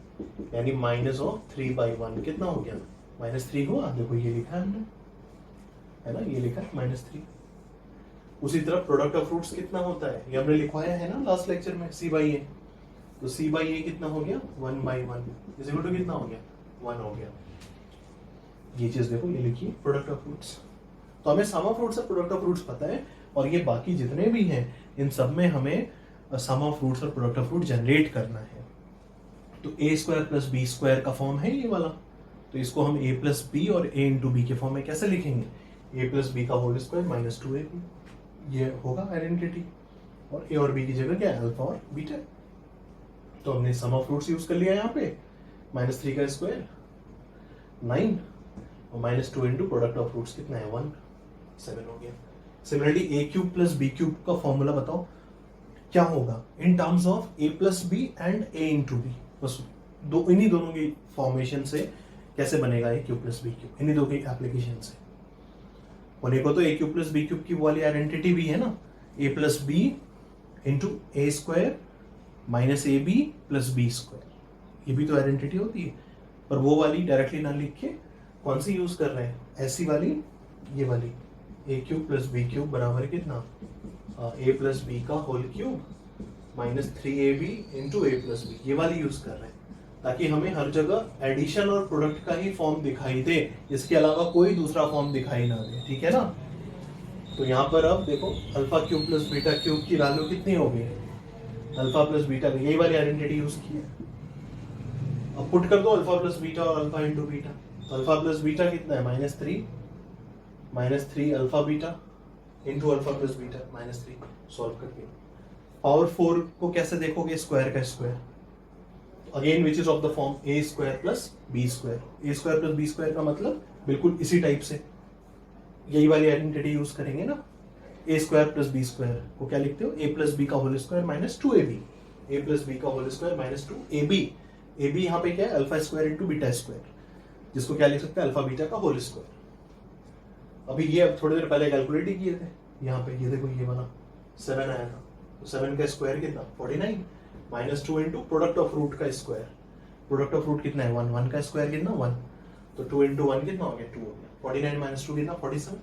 यानी -3/1 कितना हो गया -3 हुआ। देखो ये लिखा है हमने, है ना, ये लिखा है -3। उसी तरह प्रोडक्ट ऑफ फ्रूट्स कितना होता है, ये हमने लिखवाया है ना लास्ट लेक्चर में c बाई ए, तो c बाई ए कितना हो गया 1/1 इज इक्वल टू कितना हो गया 1 हो गया। ये चीज देखो ये लिखिए प्रोडक्ट ऑफ फ्रूट्स, तो हमें सम ऑफ फ्रूट्स और प्रोडक्ट ऑफ फ्रूट्स पता है, और ये बाकी जितने भी हैं इन सब में हमें सम ऑफ फ्रूट्स और प्रोडक्ट ऑफ फ्रूट जनरेट करना है। तो ए स्क्वायर प्लस बी स्क्वायर का फॉर्म है ये वाला, तो इसको हम a प्लस बी और a इंटू बी के फॉर्म में कैसे लिखेंगे, a प्लस बी का होल स्क्वायर माइनस 2ab, ये होगा आइडेंटिटी, और a और b की जगह क्या है अल्फा और बीटा। तो हमने सम ऑफ फ्रूट्स यूज कर लिया यहाँ पे, -3 का स्क्वायर 9 और -2 इंटू प्रोडक्ट ऑफ फ्रूट्स कितना है 1, 7 हो गया। Similarly a cube plus B cube का फॉर्मूला बताओ क्या होगा in terms of a plus B and a into b, बस इन्हीं दोनों की फॉर्मेशन से कैसे बनेगा a cube plus B cube, इन्हीं दो की एप्लीकेशन से। होने को तो a cube plus B cube की वाली आइडेंटिटी भी है ना, a plus b into a square minus A b plus B square. ये भी तो आइडेंटिटी होती है, पर वो वाली डायरेक्टली ना लिख के कौन सी यूज कर रहे हैं, ऐसी वाली, ये वाली, A cube plus B cube बराबर कितना, ए प्लस बी का whole cube minus 3ab into ए प्लस बी, ये वाली यूज कर रहे हैं ताकि हमें हर जगह एडिशन और प्रोडक्ट का ही फॉर्म दिखाई दे, इसके अलावा कोई दूसरा फॉर्म दिखाई ना दे, ठीक है ना। तो यहाँ पर अब देखो alpha cube plus beta cube की वैल्यू कितनी हो गई, अल्फा प्लस बीटा, यही वाली आइडेंटिटी यूज की है। अब पुट कर दो अल्फा प्लस बीटा और अल्फा इंटू बीटा, तो अल्फा प्लस बीटा कितना है, minus three alpha beta into alpha plus beta -3। Solve करके पावर 4 को कैसे देखोगे, स्क्वायर का square, again which is of the form A square plus B square. A square plus B square का मतलब बिल्कुल इसी टाइप से यही वाली आइडेंटिटी यूज करेंगे ना। A square plus B square को क्या लिखते हो, ए प्लस बी का whole square minus 2ab, a plus B का whole square minus 2ab। ab यहाँ पे क्या है, alpha square into beta square, जिसको क्या लिख सकते हैं, अल्फा बीटा का होल स्क्वायर। अभी ये अब थोड़ी देर पहले कैलकुलेट ही किए थे, यहाँ पे ये देखो ये वाला 7 आया था, तो 7 का स्क्वायर कितना 49 minus 2 into product of root का स्क्वायर, प्रोडक्ट ऑफ रूट कितना है 1, 1 का स्क्वायर कितना 1, तो 2 इंटू 1 कितना हो गया 2 हो गया, 49 माइनस 2 कितना 47।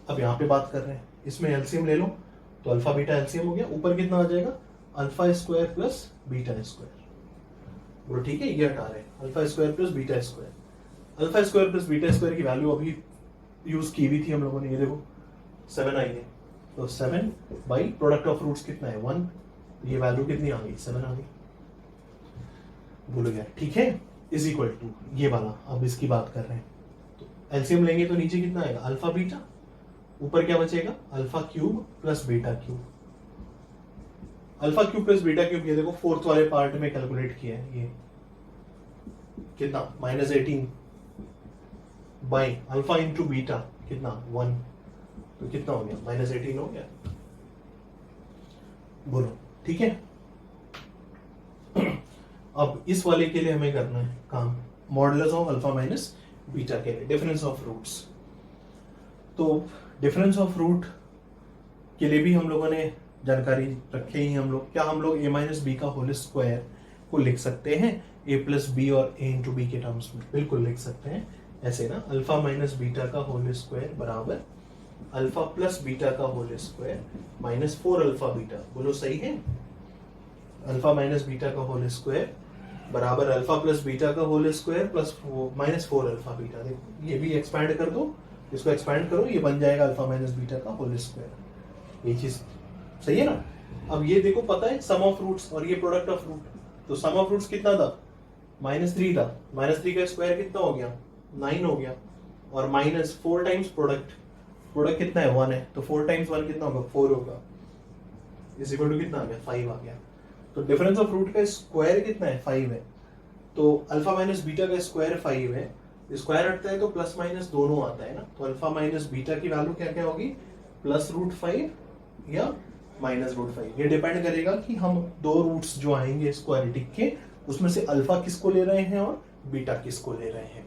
अब यहाँ पे बात कर रहे हैं, इसमें एलसीएम ले लो, तो अल्फा बीटा एलसीएम हो गया, ऊपर कितना आ जाएगा alpha square plus beta square, बोलो ठीक है, ये हटा रहे हैं alpha square plus beta square. Alpha square plus beta square की वैल्यू अभी यूज की भी थी हम लोगों ने, ये देखो 7 आई है, तो 7 बाई प्रोडक्ट ऑफ रूट्स कितना है 1, ये वैल्यू कितनी आ गई 7 आ गई, भूल गया, ठीक है, इज इक्वल टू ये वाला, अब इसकी बात कर रहे हैं, तो एलसीएम लेंगे तो नीचे कितना आएगा अल्फा बीटा, ऊपर क्या बचेगा alpha cube plus beta cube, alpha cube plus beta cube, ये देखो फोर्थ वाले पार्ट में कैलकुलेट किया है, ये कितना -18 बाई अल्फा इंटू बीटा कितना 1, तो कितना हो गया -18 हो गया, बोलो ठीक है। अब इस वाले के लिए हमें करना है काम, modulus of alpha minus beta के लिए डिफरेंस ऑफ रूट्स। तो डिफरेंस ऑफ रूट के लिए भी हम लोगों ने जानकारी रखे ही, हम लोग क्या, हम लोग a माइनस बी का होल स्क्वायर को लिख सकते हैं a प्लस बी और a इंटू बी के टर्म्स में, बिल्कुल लिख सकते हैं ऐसे ना, अल्फा माइनस बीटा का होल स्क्वायर बराबर अल्फा प्लस बीटा का whole square minus 4 alpha beta, बोलो सही है, अल्फा माइनस बीटा का होल स्क्वायर बराबर अल्फा प्लस बीटा का whole square plus -4 alpha beta. देखो ये भी एक्सपैंड कर दो, इसको एक्सपैंड करो, ये बन जाएगा अल्फा माइनस बीटा का होल स्क्वायर, ये चीज सही है ना। अब ये देखो पता है सम ऑफ रूट्स और ये प्रोडक्ट ऑफ रूट, तो सम ऑफ रूट्स कितना था -3 था, -3 का स्क्वायर कितना हो गया 9 हो गया, और -4 टाइम्स प्रोडक्ट, प्रोडक्ट कितना है 1 है, तो 4 टाइम्स 1 कितना होगा 4 होगा, इज इक्वल टू कितना आ गया 5 आ गया। तो डिफरेंस ऑफ रूट का स्क्वायर कितना है 5 है, तो अल्फा माइनस बीटा का स्क्वायर 5 है, स्क्वायर हटता है तो प्लस माइनस दोनों आता है ना, तो अल्फा माइनस बीटा की वैल्यू क्या क्या होगी +√5 या -√5, ये डिपेंड करेगा कि हम दो रूट्स जो आएंगे स्क्वायरिटिक के उसमें से अल्फा किसको ले रहे हैं और बीटा किसको ले रहे हैं।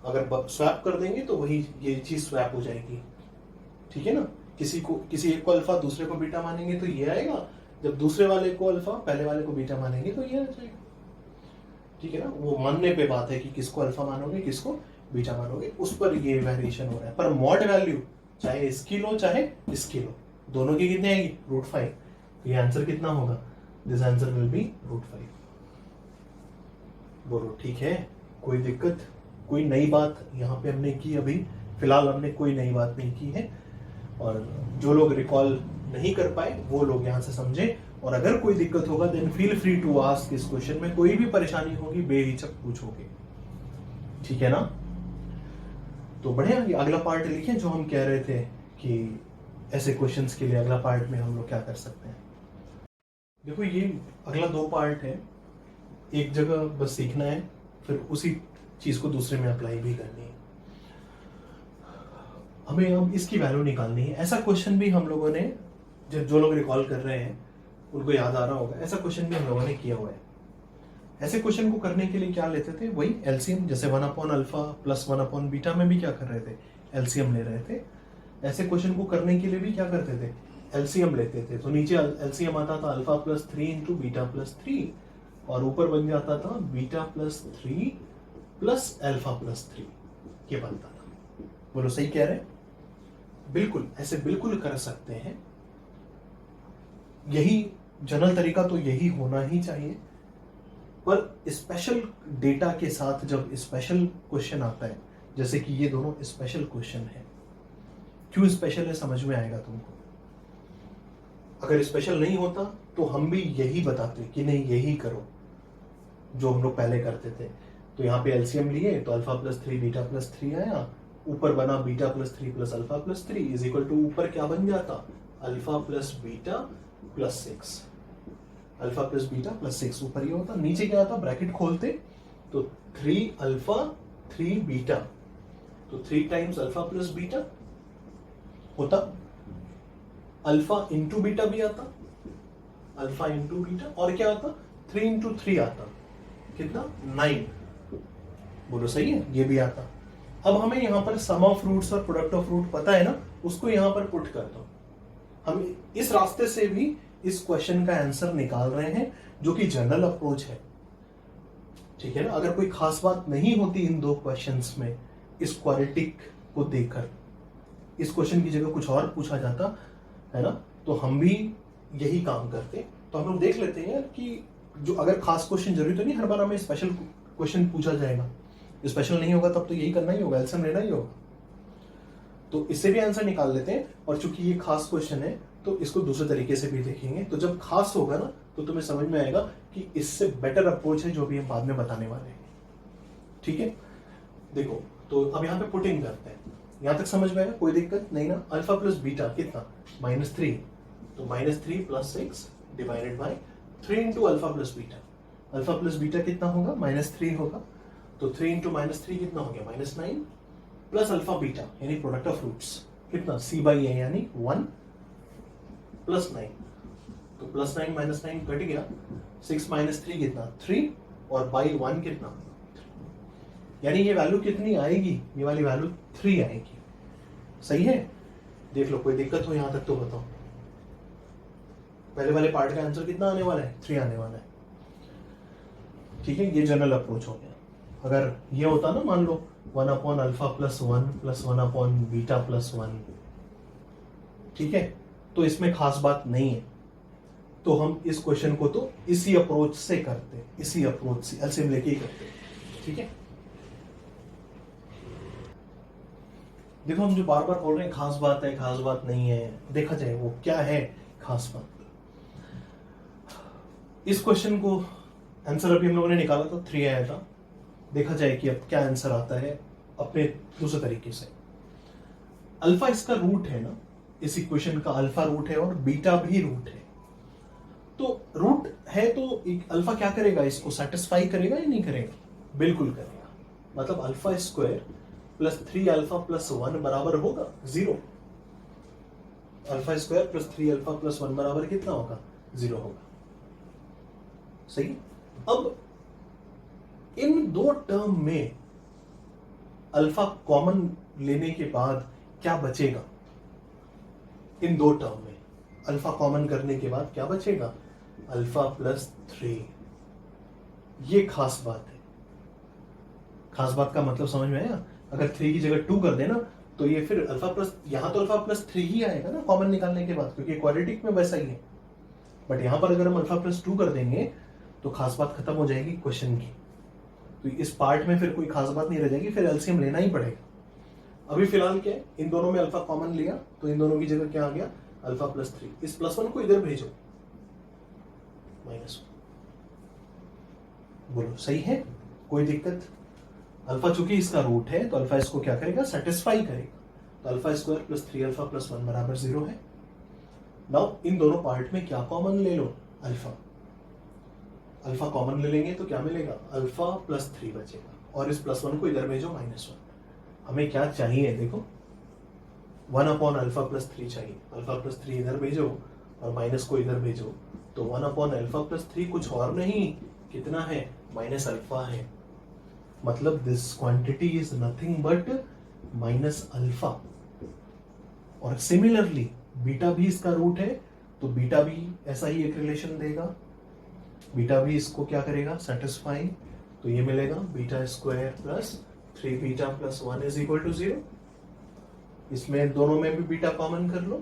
अगर स्वैप कर देंगे तो वही ये चीज स्वैप हो जाएगी, ठीक है ना, किसी एक को अल्फा दूसरे को बीटा मानेंगे तो ये आएगा, जब दूसरे वाले को अल्फा पहले वाले को बीटा मानेंगे तो ये आ जाएगा, ठीक है ना। वो मानने पे बात है कि किसको अल्फा मानोगे किसको बीटा मानोगे, उस पर ये वेरिएशन हो रहा है, पर मॉड वैल्यू चाहे इसकी लो चाहे इसकी लो, दोनों की कितनी आएगी √5, तो ये आंसर कितना होगा, दिस आंसर विल बी √5। बोलो ठीक है, कोई दिक्कत, कोई नई बात यहाँ पे हमने की, अभी फिलहाल हमने कोई नई बात नहीं की है, और जो लोग रिकॉल नहीं कर पाए वो लोग यहाँ से समझे, और अगर कोई दिक्कत होगा then feel free to ask इस क्वेश्चन में, कोई भी परेशानी होगी बेहिचक पूछोगे, ठीक है ना। तो बढ़िया, अगला पार्ट लिखें जो हम कह रहे थे कि ऐसे क्वेश्चंस के लिए अगला पार्ट में हम लोग क्या कर सकते हैं। देखो ये अगला 2 पार्ट है, एक जगह बस सीखना है, फिर उसी चीज को दूसरे में अप्लाई भी करनी है, हमें अब इसकी वैल्यू निकालनी है। ऐसा क्वेश्चन भी हम लोगों ने, जो लोग रिकॉल कर रहे हैं उनको याद आ रहा होगा, ऐसा क्वेश्चन भी हम लोगों ने किया हुआ है। ऐसे क्वेश्चन को करने के लिए क्या लेते थे, वही एलसीएम, जैसे 1/अल्फा प्लस 1/बीटा में भी क्या कर रहे थे, एलसीएम ले रहे थे। ऐसे क्वेश्चन को करने के लिए भी क्या करते थे, एलसीएम लेते थे तो नीचे एलसीएम आता था alpha plus 3 into beta plus 3 और ऊपर बन जाता था beta plus 3 plus alpha plus 3 ये बनता था। बोलो सही कह रहे हैं? बिल्कुल ऐसे बिल्कुल कर सकते हैं, यही जनरल तरीका तो यही होना ही चाहिए। पर स्पेशल डेटा के साथ जब स्पेशल क्वेश्चन आता है, जैसे कि ये दोनों स्पेशल क्वेश्चन है, क्यों स्पेशल है समझ में आएगा तुमको। अगर स्पेशल नहीं होता तो हम भी यही बताते कि नहीं यही करो जो हम लोग पहले करते थे। तो यहाँ पे एलसीएम लिए तो अल्फा प्लस 3 बीटा प्लस 3 आया, ऊपर बना beta plus 3 plus alpha plus 3 is equal to ऊपर क्या बन जाता alpha plus beta plus 6, alpha plus beta plus 6 ऊपर ये होता, नीचे क्या आता ब्रैकेट खोलते तो 3 अल्फा 3 बीटा, तो 3 टाइम्स अल्फा प्लस बीटा होता, अल्फा इंटू बीटा भी आता, अल्फा इंटू बीटा, और क्या आता 3 इंटू 3 आता, कितना 9। बोलो सही है, ये भी आता। अब हमें यहां पर सम ऑफ रूट्स और प्रोडक्ट ऑफ रूट पता है ना, उसको यहां पर पुट कर दो। हम इस रास्ते से भी इस क्वेश्चन का आंसर निकाल रहे हैं जो कि जनरल अप्रोच है, ठीक है ना। अगर कोई खास बात नहीं होती इन दो क्वेश्चंस में, इस क्वाड्रेटिक को देखकर इस क्वेश्चन की जगह कुछ और पूछा जाता है ना, तो हम भी यही काम करते। तो हम लोग देख लेते हैं कि जो अगर खास क्वेश्चन जरूरी तो नहीं हर बार हमें स्पेशल क्वेश्चन पूछा जाएगा, स्पेशल नहीं होगा तब तो यही करना ही होगा, एल्सियम लेना ही होगा। तो इससे भी आंसर निकाल लेते हैं, और चूंकि ये खास क्वेश्चन है तो इसको दूसरे तरीके से भी देखेंगे। तो जब खास होगा ना तो तुम्हें समझ में आएगा कि इससे बेटर अप्रोच है जो भी हम बाद में बताने वाले हैं, ठीक है। देखो तो अब यहाँ पे पुटिंग करते हैं, यहां तक समझ में आएगा, कोई दिक्कत नहीं ना। अल्फा प्लस बीटा कितना -3, तो -3 plus 6 divided by 3 into alpha plus beta, alpha plus beta कितना होगा -3 होगा, तो 3 इंटू -3 कितना हो गया -9 प्लस अल्फा बीटा यानी प्रोडक्ट ऑफ रूट्स कितना c बाई a यानी 1 प्लस 9, तो प्लस 9 माइनस 9 कट गया, 6 माइनस 3 कितना 3 और बाई 1 कितना, यानी ये वैल्यू कितनी आएगी, ये वाली वैल्यू 3 आएगी। सही है, देख लो कोई दिक्कत हो यहां तक तो बताओ। पहले वाले पार्ट का आंसर कितना आने वाला है 3 आने वाला है, ठीक है। ये जनरल अप्रोच हो गया। अगर ये होता ना मान लो 1 upon alpha plus 1 plus 1 upon beta plus 1, ठीक है, तो इसमें खास बात नहीं है, तो हम इस क्वेश्चन को तो इसी अप्रोच से करते, इसी अप्रोच से एलसीएम लेके ही करते, ठीक है। देखो हम जो बार बार बोल रहे हैं खास बात है, खास बात नहीं है, देखा जाए वो क्या है खास बात। इस क्वेश्चन को आंसर अभी हम लोगों ने निकाला था 3 आया था, देखा जाए कि अब क्या आंसर आता है अपने दूसरे तरीके से। अल्फा इसका रूट है ना, इस इक्वेशन का अल्फा रूट है और बीटा भी रूट है, तो रूट है तो अल्फा क्या करेगा, इसको सेटिस्फाई करेगा या नहीं करेगा, बिल्कुल करेगा। मतलब alpha square plus 3 alpha plus 1 बराबर होगा 0, alpha square plus 3 alpha plus 1 बराबर कितना होगा 0 होगा, सही। अब इन दो टर्म में अल्फा कॉमन लेने के बाद क्या बचेगा, इन दो टर्म में अल्फा कॉमन करने के बाद क्या बचेगा, अल्फा प्लस 3। ये खास बात है, खास बात का मतलब समझ में आया। अगर 3 की जगह 2 कर देना तो ये फिर अल्फा प्लस, यहां तो अल्फा प्लस 3 ही आएगा ना कॉमन निकालने के बाद, क्योंकि क्वाड्रेटिक में वैसा ही है। बट यहां पर अगर हम अल्फा प्लस 2 कर देंगे तो खास बात खत्म हो जाएगी क्वेश्चन की, तो इस पार्ट में फिर कोई खास बात नहीं रह जाएगी, फिर एलसीएम लेना ही पड़ेगा। अभी फिलहाल क्या है, इन दोनों में अल्फा कॉमन लिया तो इन दोनों की जगह क्या आ गया अल्फा प्लस 3, इस प्लस 1 को इधर भेजो -1। बोलो सही है, कोई दिक्कत। अल्फा चूंकि इसका रूट है तो अल्फा इसको क्या करेगा, सेटिस्फाई करेगा, तो alpha square plus 3 alpha plus 1 बराबर 0 है। नाउ इन दोनों पार्ट में क्या कॉमन ले लो, अल्फा, अल्फा कॉमन ले लेंगे तो क्या मिलेगा, अल्फा प्लस 3 बचेगा, और इस प्लस 1 को इधर भेजो -1। हमें क्या चाहिए, देखो 1 अपॉन अल्फा प्लस 3 चाहिए, अल्फा प्लस 3 इधर भेजो और माइनस को इधर भेजो, तो 1 अपॉन अल्फा प्लस 3 कुछ और नहीं, कितना है माइनस अल्फा है। मतलब this quantity is nothing but minus alpha. और सिमिलरली बीटा भी इसका रूट है, तो बीटा भी ऐसा ही एक रिलेशन देगा, बीटा भी इसको क्या करेगा, सेटिस्फाई। तो ये मिलेगा beta square plus 3 beta plus 1 is equal to 0। इसमें दोनों में भी बीटा कॉमन कर लो,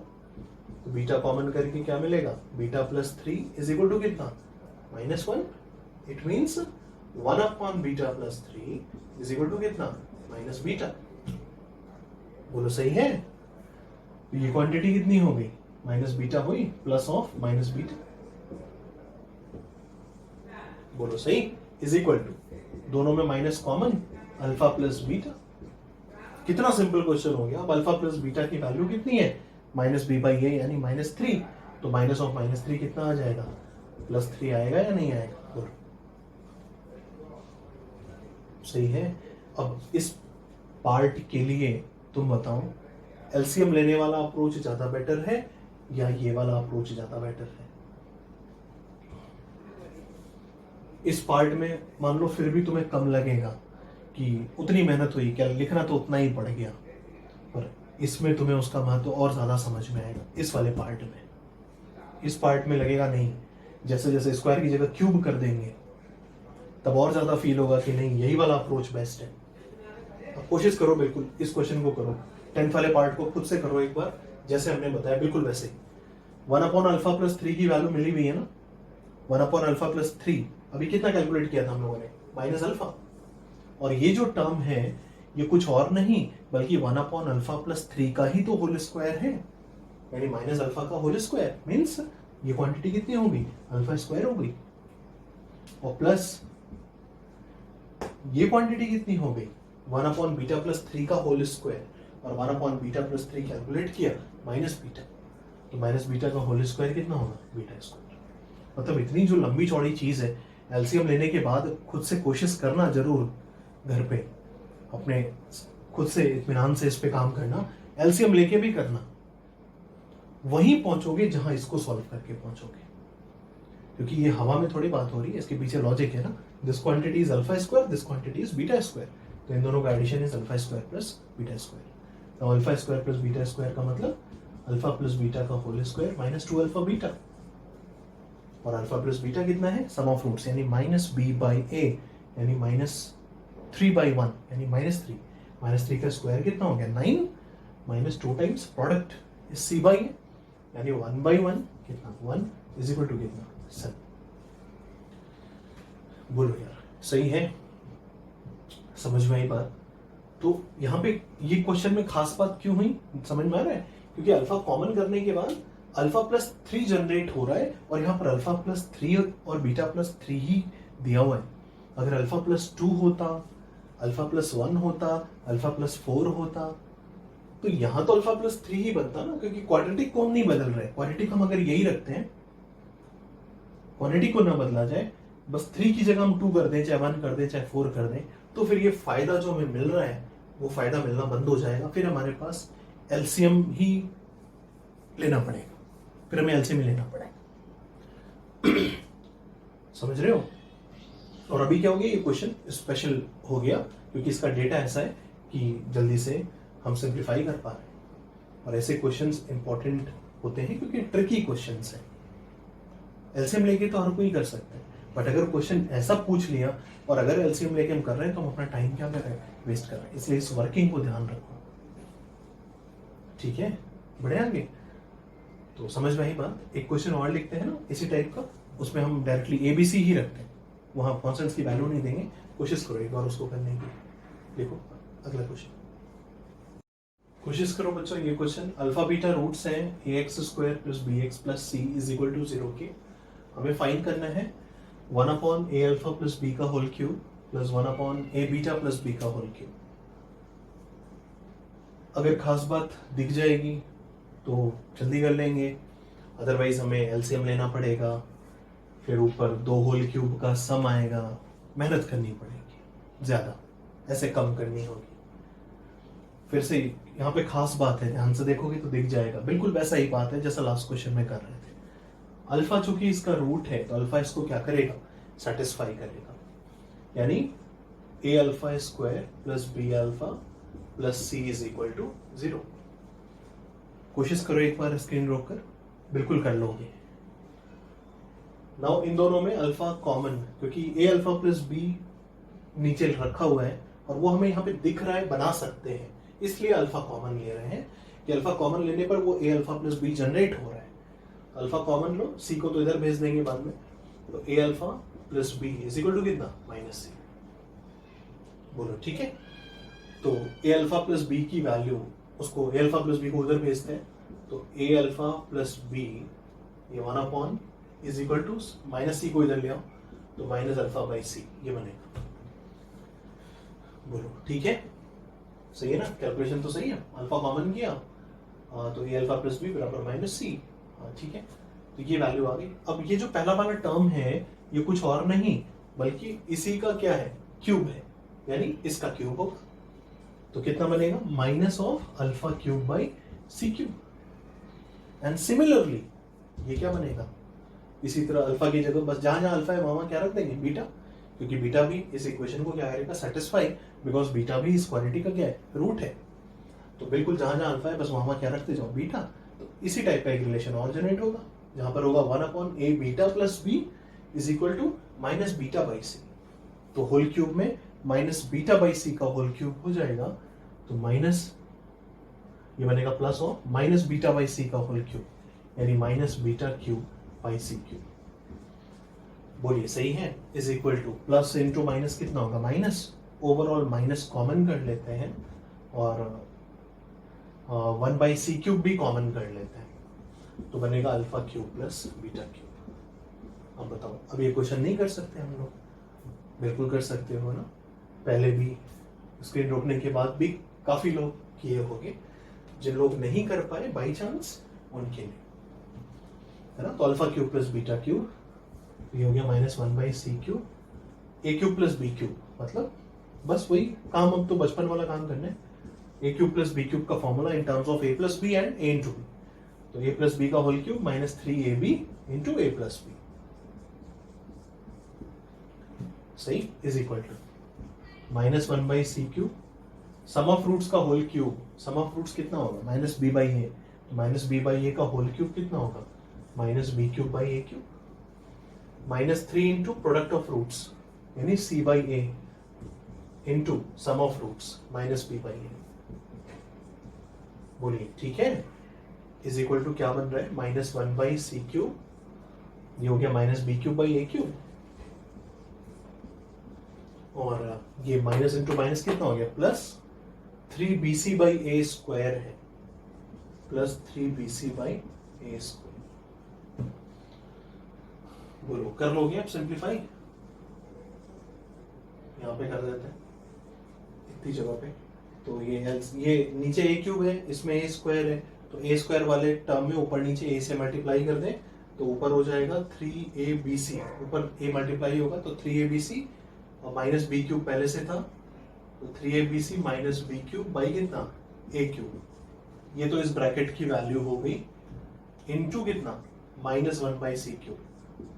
तो बीटा कॉमन करके क्या मिलेगा, beta plus 3 is equal to कितना, -1। It means 1 upon beta plus 3 is equal to कितना, माइनस बीटा। बोलो सही है। तो ये क्वांटिटी कितनी हो गई, माइनस बीटा हुई प्लस ऑफ माइनस बीटा। बोलो सही, इज इक्वल टू दोनों में minus common, alpha plus beta. कितना सिंपल क्वेश्चन हो गया। अब अल्फा प्लस बीटा की वैल्यू कितनी है, माइनस बी बाई ए यानी -3। तो माइनस ऑफ -3 कितना आ जाएगा, +3 आएगा या नहीं आएगा, बोलो सही है। अब इस पार्ट के लिए तुम बताओ, एलसीएम लेने वाला अप्रोच ज्यादा बेटर है या ये वाला अप्रोच ज्यादा बेटर है। इस पार्ट में मान लो फिर भी तुम्हें कम लगेगा कि उतनी मेहनत हुई, क्या लिखना तो उतना ही पड़ गया, पर इसमें तुम्हें उसका महत्व और ज्यादा समझ में आएगा। इस वाले पार्ट में, इस पार्ट में लगेगा नहीं, जैसे जैसे स्क्वायर की जगह क्यूब कर देंगे तब और ज्यादा फील होगा कि नहीं यही वाला अप्रोच बेस्ट है। अब कोशिश करो, बिल्कुल इस क्वेश्चन को करो, 10th वाले पार्ट को खुद से करो एक बार, जैसे हमने बताया बिल्कुल वैसे ही। 1 अपॉन अल्फा प्लस 3 की वैल्यू मिली हुई है ना, 1 अपॉन अल्फा प्लस 3 अभी कितना कैलकुलेट किया था हम लोगों ने, माइनस अल्फा। और ये जो टर्म है ये कुछ और नहीं बल्कि 1 अपॉन अल्फा प्लस 3 का ही तो होल स्क्वायर है, यानी माइनस अल्फा का होल स्क्वायर। मीन्स ये क्वांटिटी कितनी होगी, अल्फा स्क्वायर हो गई, और प्लस ये क्वांटिटी कितनी हो गई, 1 अपॉन बीटा प्लस 3 का होल स्क्वायर, और 1 अपॉन बीटा प्लस 3 कैलकुलेट किया माइनस बीटा, तो माइनस बीटा का होल स्क्वायर कितना होगा, बीटा स्क्वायर। मतलब इतनी जो लंबी चौड़ी चीज है, एलसीएम लेने के बाद खुद से कोशिश करना जरूर, घर पे अपने खुद से इत्मीनान से इस पे काम करना, एलसीएम लेके भी करना, वहीं पहुंचोगे जहां इसको सॉल्व करके पहुंचोगे। क्योंकि ये हवा में थोड़ी बात हो रही है, इसके पीछे लॉजिक है ना, this quantity is alpha square, this quantity is beta square, तो इन दोनों का addition is alpha square plus beta square. तो alpha square plus beta square का मतलब अल्फा प्लस बीटा का होल स्क्वायर -2 अल्फा बीटा, और अल्फा प्लस बीटा कितना है, सम ऑफ रूट्स यानी -b बाई a यानी -3/1 यानी -3, -3 का स्क्वायर कितना हो गया 9, -2 times product is c by a यानी 1/1 कितना 1 इज इक्वल टू कितना 7। बोलो यार सही है, समझ में आई बात। तो यहाँ पे ये क्वेश्चन में खास बात क्यों हुई, समझ में आ रहा है, क्योंकि अल्फा कॉमन करने के बाद अल्फा प्लस 3 जनरेट हो रहा है, और यहाँ पर अल्फा प्लस 3 और बीटा प्लस 3 ही दिया हुआ है। अगर अल्फा प्लस 2 होता, अल्फा प्लस 1 होता, अल्फा प्लस 4 होता, तो यहाँ तो अल्फा प्लस 3 ही बनता ना, क्योंकि क्वाड्रेटिक को हम नहीं बदल रहे, क्वाड्रेटिक हम अगर यही रखते हैं, क्वांटिटी को ना बदला जाए, बस 3 की जगह हम 2 कर दें, चाहे 1 कर दें, चाहे 4 कर दें, तो फिर ये फायदा जो हमें मिल रहा है वो फायदा मिलना बंद हो जाएगा। फिर हमारे पास एलसीएम ही लेना पड़ेगा, फिर हमें एलसीएम ही लेना पड़ेगा। समझ रहे हो। और अभी क्या हो गया, ये क्वेश्चन स्पेशल हो गया क्योंकि इसका डेटा ऐसा है कि जल्दी से हम सिंप्लीफाई कर पा रहे हैं, और ऐसे क्वेश्चंस इंपॉर्टेंट होते हैं क्योंकि ट्रिकी क्वेश्चंस हैं। एलसीएम लेके तो हर कोई कर सकता है, बट अगर क्वेश्चन ऐसा पूछ लिया और अगर एलसीएम लेके हम कर रहे हैं तो हम अपना टाइम क्या कर रहे हैं, वेस्ट कर रहे हैं। इसलिए इस वर्किंग को ध्यान रखो, ठीक है। बढ़े आगे, तो समझ में आई बात। एक क्वेश्चन और लिखते हैं ना इसी टाइप का, उसमें हम डायरेक्टली एबीसी ही रखते हैं, वहां कॉन्स्टेंट्स की वैल्यू नहीं देंगे। कोशिश करो एक बार उसको करने की। देखो अगला क्वेश्चन, कोशिश करो बच्चों। ये क्वेश्चन अल्फा बीटा रूट्स हैं ax square plus bx plus c is equal to 0 के। हमें फाइंड करना है 1 upon a alpha plus b का whole cube plus 1 upon a beta plus b का होल क्यूब। अगर खास बात दिख जाएगी तो जल्दी कर लेंगे, अदरवाइज हमें एलसीएम लेना पड़ेगा, फिर ऊपर 2 होल क्यूब का सम आएगा, मेहनत करनी पड़ेगी ज्यादा, ऐसे कम करनी होगी। फिर से यहाँ पे खास बात है, ध्यान से देखोगे तो दिख जाएगा, बिल्कुल वैसा ही बात है जैसा लास्ट क्वेश्चन में कर रहे थे। अल्फा चूंकि इसका रूट है तो अल्फा इसको क्या करेगा, सेटिस्फाई करेगा, यानी a alpha square plus b alpha plus c is equal to 0। कोशिश करो एक बार स्क्रीन रोक कर, बिल्कुल कर लोगे। नाउ इन दोनों में अल्फा कॉमन, क्योंकि ए अल्फा प्लस बी नीचे रखा हुआ है और वो हमें यहाँ पे दिख रहा है, बना सकते हैं, इसलिए अल्फा कॉमन ले रहे हैं कि अल्फा कॉमन लेने पर वो ए अल्फा प्लस बी जनरेट हो रहा है। अल्फा कॉमन लो, सी को तो इधर भेज देंगे बाद में, तो A alpha plus B is equal to कितना, माइनस सी। बोलो ठीक है। तो ए अल्फा प्लस बी की वैल्यू, उसको ए अल्फा प्लस बी को उधर भेजते हैं, तो ए अल्फा प्लस बी ये 1 इज इक्वल टू माइनस सी को इधर ले आओ, तो माइनस अल्फा बाई सी ये बनेगा। बोलो ठीक है, सही है ना, कैलकुलेशन तो सही है, अल्फा कॉमन किया तो ए अल्फा प्लस बी बराबर माइनस सी। ठीक है, तो ये वैल्यू आ गई। अब ये जो पहला वाला टर्म है ये कुछ और नहीं बल्कि इसी का क्या है, क्यूब है, यानी इसका क्यूब होगा। तो कितना बनेगा, minus of alpha cube by C cube. And similarly ये क्या बनेगा, इसी तरह अल्फा की जगह बस जहां जहां अल्फा है वहां क्या रख देंगे, बीटा, क्योंकि बीटा भी इस इक्वेशन को क्या करेगा, सेटिस्फाई, बिकॉज बीटा भी इस क्वांटिटी का क्या है, रूट है। तो बिल्कुल जहां जहां अल्फा है बस वहां क्या रखते जाओ, बीटा। तो इसी टाइप का एक रिलेशन और जनरेट होगा, जहां पर होगा 1/a beta plus B is equal to minus beta by C. तो होल क्यूब में माइनस बीटा बाई सी का होल क्यूब हो जाएगा, तो माइनस ये बनेगा plus of minus beta by C का होल क्यूब, यानी minus beta cube by C cube. बोलिए सही है, is equal to plus into minus कितना होगा, माइनस, ओवरऑल माइनस कॉमन कर लेते हैं और 1/c क्यूब भी कॉमन कर लेते हैं, तो बनेगा alpha cube plus beta cube. अब बताओ, अब ये क्वेश्चन नहीं कर सकते हम लोग, बिल्कुल कर सकते हो ना, पहले भी स्क्रीन रोकने के बाद भी काफी लोग किए होंगे, जिन लोग नहीं कर पाए बाई चांस उनके लिए, है ना। तो alpha cube plus beta cube ये हो गया -1/c cube, A cube plus B cube, मतलब बस वही काम, अब तो बचपन वाला काम करना है। A cube plus B cube का formula in terms of A plus B and A into B, तो ए प्लस बी का होल क्यूब -3ab इंटू ए प्लस बी, सही, is equal to -1/c cube, sum of roots का whole cube, sum of roots कितना होगा, -b by ए, तो -b by ए का whole cube कितना होगा, -b cube by A cube, -3 into product of roots यानी c by A into sum of roots -b by A. बोलिए ठीक है, इज इक्वल टू क्या बन रहा है, -1/c क्यूब, ये हो गया -b cube by A cube, और ये माइनस इंटू माइनस कितना हो गया, plus 3bc by A square है, plus 3bc by A square. बोलो कर लोगे आप सिंप्लीफाई, यहां पे कर देते हैं इतनी जगह पे, तो ये नीचे ए क्यूब है, इसमें ए स्क्वायर है, तो ए स्क्वायर वाले टर्म में ऊपर नीचे ए से मल्टीप्लाई कर दें तो ऊपर हो जाएगा 3abc, ऊपर ए मल्टीप्लाई होगा तो 3abc और माइनस बी क्यूब पहले से था, तो 3abc minus B cube by कितना, ए क्यूब, ये तो इस ब्रैकेट की वैल्यू हो गई, इनटू कितना, -1/c क्यूब,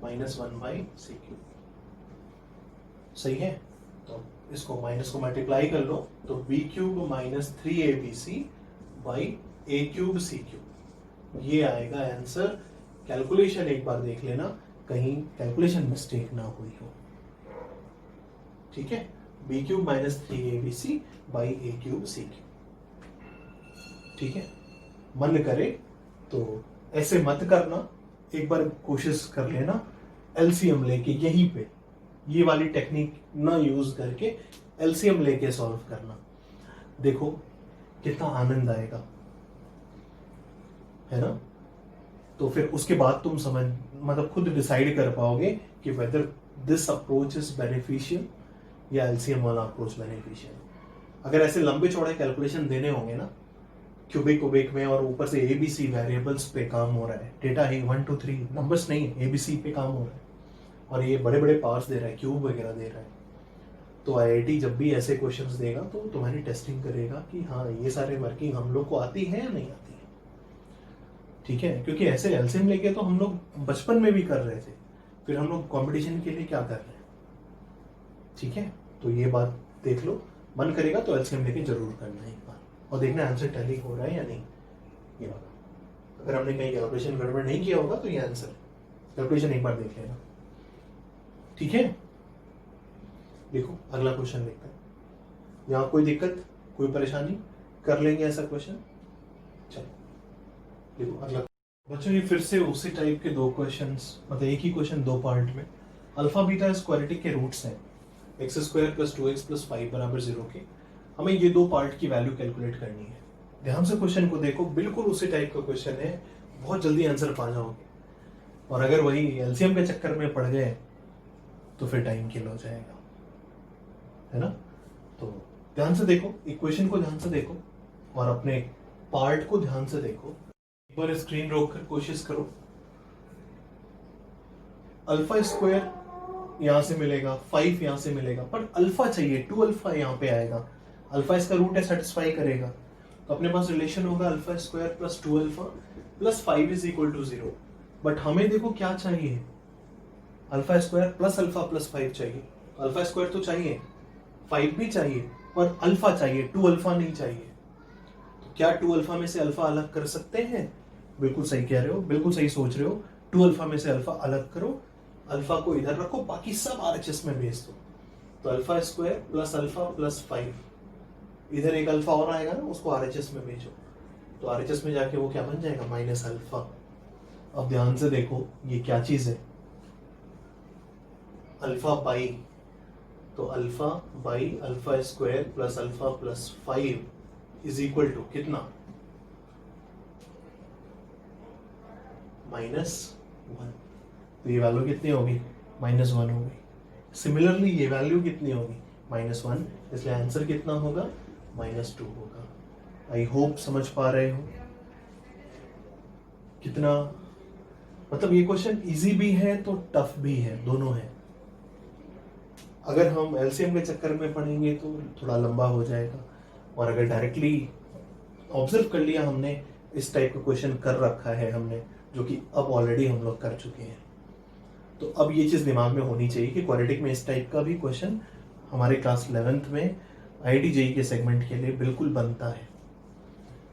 -1/c क्यूब, सही है। तो इसको माइनस को मल्टीप्लाई कर लो तो b cube minus 3abc by A cube c cube, ये आएगा आंसर। कैलकुलेशन एक बार देख लेना, कहीं कैलकुलेशन मिस्टेक ना हुई हो, ठीक है। B cube minus 3abc by A cube c cube, ठीक है। मन करे तो ऐसे मत करना, एक बार कोशिश कर लेना एलसीएम लेके, यहीं पे ये वाली टेक्निक ना यूज करके एलसीएम लेके सॉल्व करना, देखो कितना आनंद आएगा, है ना। तो फिर उसके बाद तुम समझ, मतलब खुद डिसाइड कर पाओगे कि whether this approach is beneficial या एलसीएम वाला अप्रोच बेनिफिशियल। अगर ऐसे लंबे चौड़े कैलकुलेशन देने होंगे ना क्यूबिक में, और ऊपर से एबीसी वेरिएबल्स पे काम हो रहा है, डेटा है 1 2 3 नंबर्स नहीं है, एबीसी पे काम हो रहा है, और ये बड़े बड़े पार्ट्स दे रहा है, क्यूब वगैरह दे रहा है, तो आईआईटी जब भी ऐसे क्वेश्चंस देगा तो तुम्हारी टेस्टिंग करेगा कि हाँ ये सारे वर्किंग हम लोग को आती है या नहीं आती है, ठीक है। क्योंकि ऐसे एलसीएम लेके तो हम लोग बचपन में भी कर रहे थे, फिर हम लोग कंपटीशन के लिए क्या कर रहे हैं, ठीक है। तो ये बात देख लो, मन करेगा तो एलसीएम लेके जरूर करना है एक बार, और देखना आंसर टैली हो रहा है या नहीं, ये वाला। अगर हमने कहीं कैलकुलेशन गड़बड़ नहीं किया होगा तो ये आंसर है। कैलकुलेशन एक बार देख लेना, ठीक है। देखो अगला क्वेश्चन देखते हैं। यहाँ कोई दिक्कत, कोई परेशानी, कर लेंगे ऐसा क्वेश्चन। चलो देखो अगला बच्चों, ये फिर से उसी टाइप के दो क्वेश्चंस, मतलब एक ही क्वेश्चन दो पार्ट में। अल्फा बीटा स्क्वायरिटिक के रूट्स हैं x square plus 2x plus 5 बराबर 0 के। हमें ये दो पार्ट की वैल्यू कैलकुलेट करनी है। ध्यान से क्वेश्चन को देखो, बिल्कुल उसी टाइप का क्वेश्चन है, बहुत जल्दी आंसर पा जाओगे। और अगर वही एलसीएम के चक्कर में पड़ गए तो फिर टाइम किल हो जाएगा, है ना। तो ध्यान से देखो, इक्वेशन को ध्यान से देखो और अपने पार्ट को ध्यान से देखो। एक बार स्क्रीन रोक कर कोशिश करो। अल्फा स्क्वायर यहां से मिलेगा, 5 यहां से मिलेगा, पर अल्फा चाहिए, 2 अल्फा यहां पे आएगा। अल्फा इसका रूट है, सेटिस्फाई करेगा, तो अपने पास रिलेशन होगा alpha square plus 2 alpha plus 5 is equal to 0। But हमें देखो क्या चाहिए, alpha square plus alpha plus 5 चाहिए। अल्फा स्क्वायर तो चाहिए, 5 भी चाहिए, पर अल्फा चाहिए, 2 अल्फा नहीं चाहिए। तो क्या 2 अल्फा में से अल्फा अलग कर सकते हैं? बिल्कुल सही कह रहे हो, बिल्कुल सही सोच रहे हो। 2 अल्फा में से अल्फा अलग करो, अल्फा को इधर रखो, बाकी सब आरएचएस में भेज दो। तो alpha square plus alpha plus 5, इधर एक अल्फा और आएगा ना, उसको आरएचएस में भेजो, तो आरएचएस में जाके वो क्या बन जाएगा, माइनस अल्फा। अब ध्यान से देखो ये क्या चीज है, अल्फा बाई, तो alpha by alpha square plus alpha plus 5 is equal to कितना, -1। तो ये वैल्यू कितनी होगी, -1 होगी। सिमिलरली ये वैल्यू कितनी होगी, -1, इसलिए आंसर कितना होगा, -2 होगा। आई होप समझ पा रहे हो कितना, मतलब ये क्वेश्चन इजी भी है तो टफ भी है, दोनों है। अगर हम एलसीएम के चक्कर में पढ़ेंगे तो थोड़ा लंबा हो जाएगा, और अगर डायरेक्टली ऑब्जर्व कर लिया हमने, इस टाइप का क्वेश्चन कर रखा है हमने, जो कि अब ऑलरेडी हम लोग कर चुके हैं, तो अब ये चीज दिमाग में होनी चाहिए कि क्वाड्रेटिक में इस टाइप का भी क्वेश्चन हमारे क्लास 11th में आईआईटी जेईई के सेगमेंट के लिए बिल्कुल बनता है,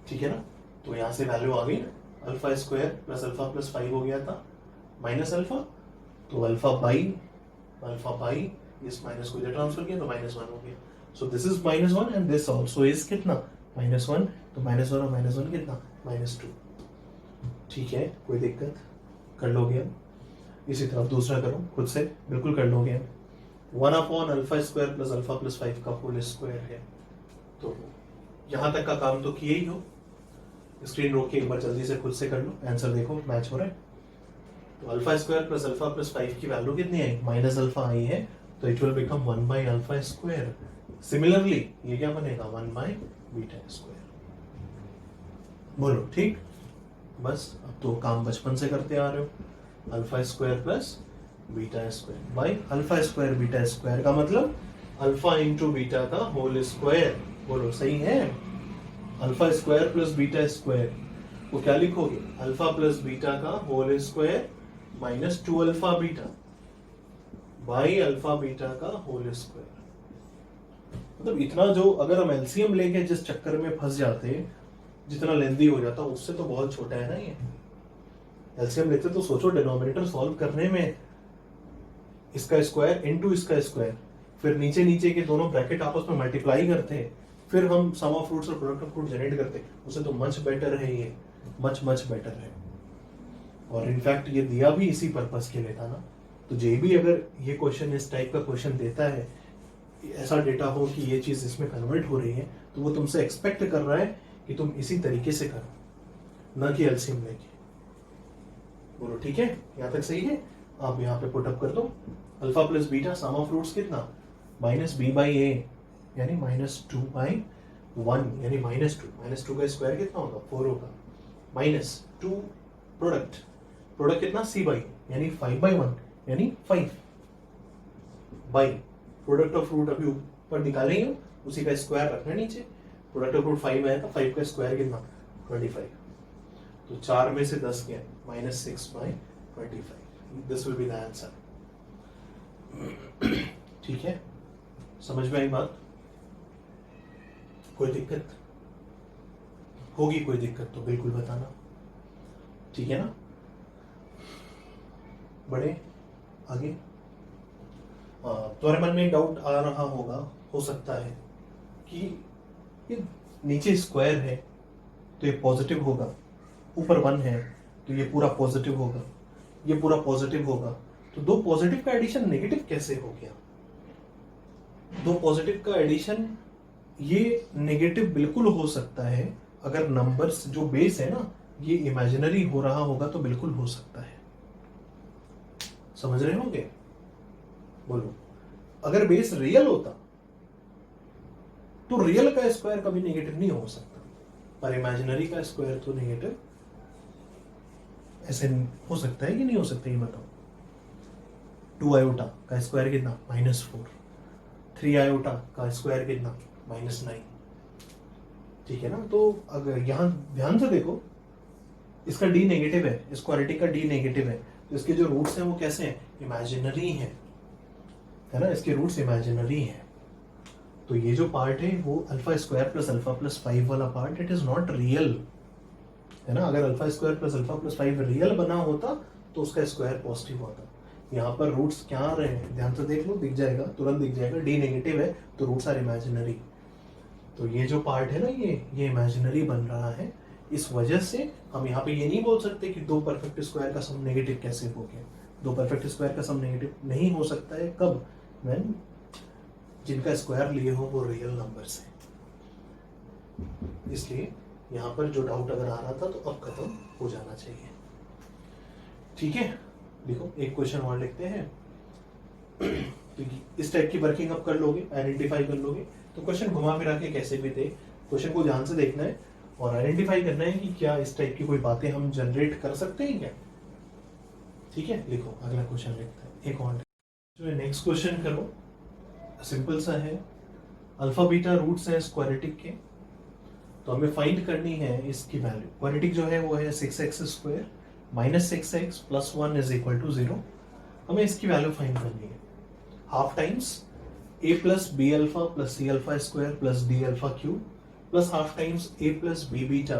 ठीक है ना। तो यहाँ से वैल्यू आ गई ना, alpha square plus alpha plus 5 हो गया था, माइनस अल्फा, तो अल्फा बाई इस माइनस को इधर ट्रांसफर किया तो -1 हो गया। So this is -1 and this also is कितना, -1, तो -1 और -1 कितना, -2। ठीक है, कोई दिक्कत, कर लोगे हम। इसी तरफ दूसरा करो खुद से, बिल्कुल कर लोगे हम। 1 alpha square plus alpha plus 5 का होल स्क्वायर है। तो यहां तक का काम तो किए ही हो, स्क्रीन रोक के एक बार जल्दी से खुद से कर लो, आंसर देखो मैच हो रहा है। तो alpha square plus alpha plus 5 की वैल्यू कितनी आई, माइनस अल्फा आई है, तो it will become 1 by alpha square. Similarly ये क्या बनेगा, 1 बाई बीटा स्क्वायर। बोलो ठीक, बस अब तो काम बचपन से करते आ रहे हो। Alpha square plus beta square by alpha square beta square का मतलब अल्फा इंटू बीटा का होल स्क्वायर। बोलो सही है। Alpha square plus beta square को क्या लिखोगे, अल्फा प्लस बीटा का whole square -2 alpha beta by alpha beta का होल स्क्वायर। मतलब इतना जो, अगर हम एलसीएम लेके जिस चक्कर में फंस जाते, जितना लेंदी हो जाता, उससे तो बहुत छोटा है ना ये। एलसीएम लेते तो सोचो, डिनोमिनेटर सॉल्व करने में इसका स्क्वायर इनटू इसका स्क्वायर, फिर नीचे नीचे के दोनों ब्रैकेट आपस में मल्टीप्लाई करते, फिर हम सम ऑफ फ्रूट्स और प्रोडक्ट ऑफ फ्रूट जनरेट करते, उससे तो मच बेटर है ये, मच बेटर है। और इनफैक्ट ये दिया भी इसी पर्पस के लिए था ना। तो जेईई अगर ये क्वेश्चन, इस टाइप का क्वेश्चन देता है, ऐसा डेटा हो कि ये चीज इसमें कन्वर्ट हो रही है, तो वो तुमसे एक्सपेक्ट कर रहा है कि तुम इसी तरीके से करो, ना कि एलसीएम लेके। बोलो ठीक है, यहाँ तक सही है। आप यहाँ पे पुटअप कर दो, alpha plus beta sum of roots कितना, -b/a यानी -2/1 यानी -2 का स्क्वायर कितना होगा, 4 होगा, -2 प्रोडक्ट कितना, c/, यानी 5/1 यानी 5 बाई प्रोडक्ट ऑफ रूट अभी ऊपर निकालेंगे, उसी का स्क्वायर रखना नीचे। प्रोडक्ट ऑफ रूट 5 आया था, 5 का स्क्वायर कितना, 25। तो 4 में से 10 गया, -6/25। This will be the answer. ठीक है, समझ में आई बात? कोई दिक्कत होगी, कोई दिक्कत तो बिल्कुल बताना। ठीक है ना। बढ़े आगे। तुम्हारे मन में डाउट आ रहा होगा, हो सकता है कि ये नीचे स्क्वायर है तो ये पॉजिटिव होगा, ऊपर 1 है तो ये पूरा पॉजिटिव होगा, ये पूरा पॉजिटिव होगा, तो दो पॉजिटिव का एडिशन नेगेटिव कैसे हो गया? दो पॉजिटिव का एडिशन ये नेगेटिव बिल्कुल हो सकता है अगर नंबर्स जो बेस है ना ये इमेजिनरी हो रहा होगा तो बिल्कुल हो सकता है। समझ रहे होंगे? बोलो। अगर बेस रियल होता तो रियल का स्क्वायर कभी नेगेटिव नहीं हो सकता, पर इमेजिनरी का स्क्वायर तो नेगेटिव ऐसे हो सकता है कि नहीं हो सकता, ये बताओ। 2 आयोटा का स्क्वायर कितना? -4। 3 आयोटा का स्क्वायर कितना? -9। ठीक है ना। तो अगर यहां ध्यान से देखो, इसका डी नेगेटिव है, स्क्वायरिटी का डी नेगेटिव है, तो इसके जो रूट्स हैं वो कैसे हैं? इमेजिनरी है ना, इसके रूट्स इमेजिनरी हैं। तो ये जो पार्ट है वो alpha square plus alpha plus 5 वाला part, it is not real, है ना। अगर alpha square plus alpha plus 5 real बना होता तो उसका स्क्वायर पॉजिटिव होता। यहाँ पर रूट्स क्या आ रहे हैं ध्यान से देख लो, दिख जाएगा, तुरंत दिख जाएगा। डी नेगेटिव है तो रूट्स आर इमेजिनरी। तो ये जो पार्ट है ना ये इमेजिनरी बन रहा है। इस वजह से हम यहाँ पे ये नहीं बोल सकते कि दो परफेक्ट स्क्वायर का सम नेगेटिव कैसे हो गया। दो परफेक्ट स्क्वायर का सम नेगेटिव नहीं हो सकता है, कब? व्हेन जिनका स्क्वायर लिए हो वो रियल नंबर्स हैं। इसलिए यहाँ पर जो डाउट अगर आ रहा था तो अब खत्म हो जाना चाहिए। ठीक है, देखो एक क्वेश्चन और लिखते हैं। तो इस टाइप की वर्किंग आप कर लोगे, आइडेंटिफाई कर लोगे। तो क्वेश्चन घुमा फिरा के कैसे भी दे, क्वेश्चन को ध्यान से देखना है और आइडेंटिफाई करना है कि क्या इस टाइप की कोई बातें हम जनरेट कर सकते हैं क्या। ठीक है, लिखो अगला क्वेश्चन लिखते हैं। एक और जो नेक्स्ट क्वेश्चन करो, सिंपल सा है। अल्फा बीटा रूट्स हैं स्क्वायरेटिक के, तो हमें फाइंड करनी है इसकी वैल्यू। क्वाड्रेटिक जो है वो है 6x square minus 6x plus 1 is equal to 0। हमें इसकी वैल्यू फाइंड करनी है। Half times a plus b alpha plus c alpha square plus d alpha cube plus half times a plus b beta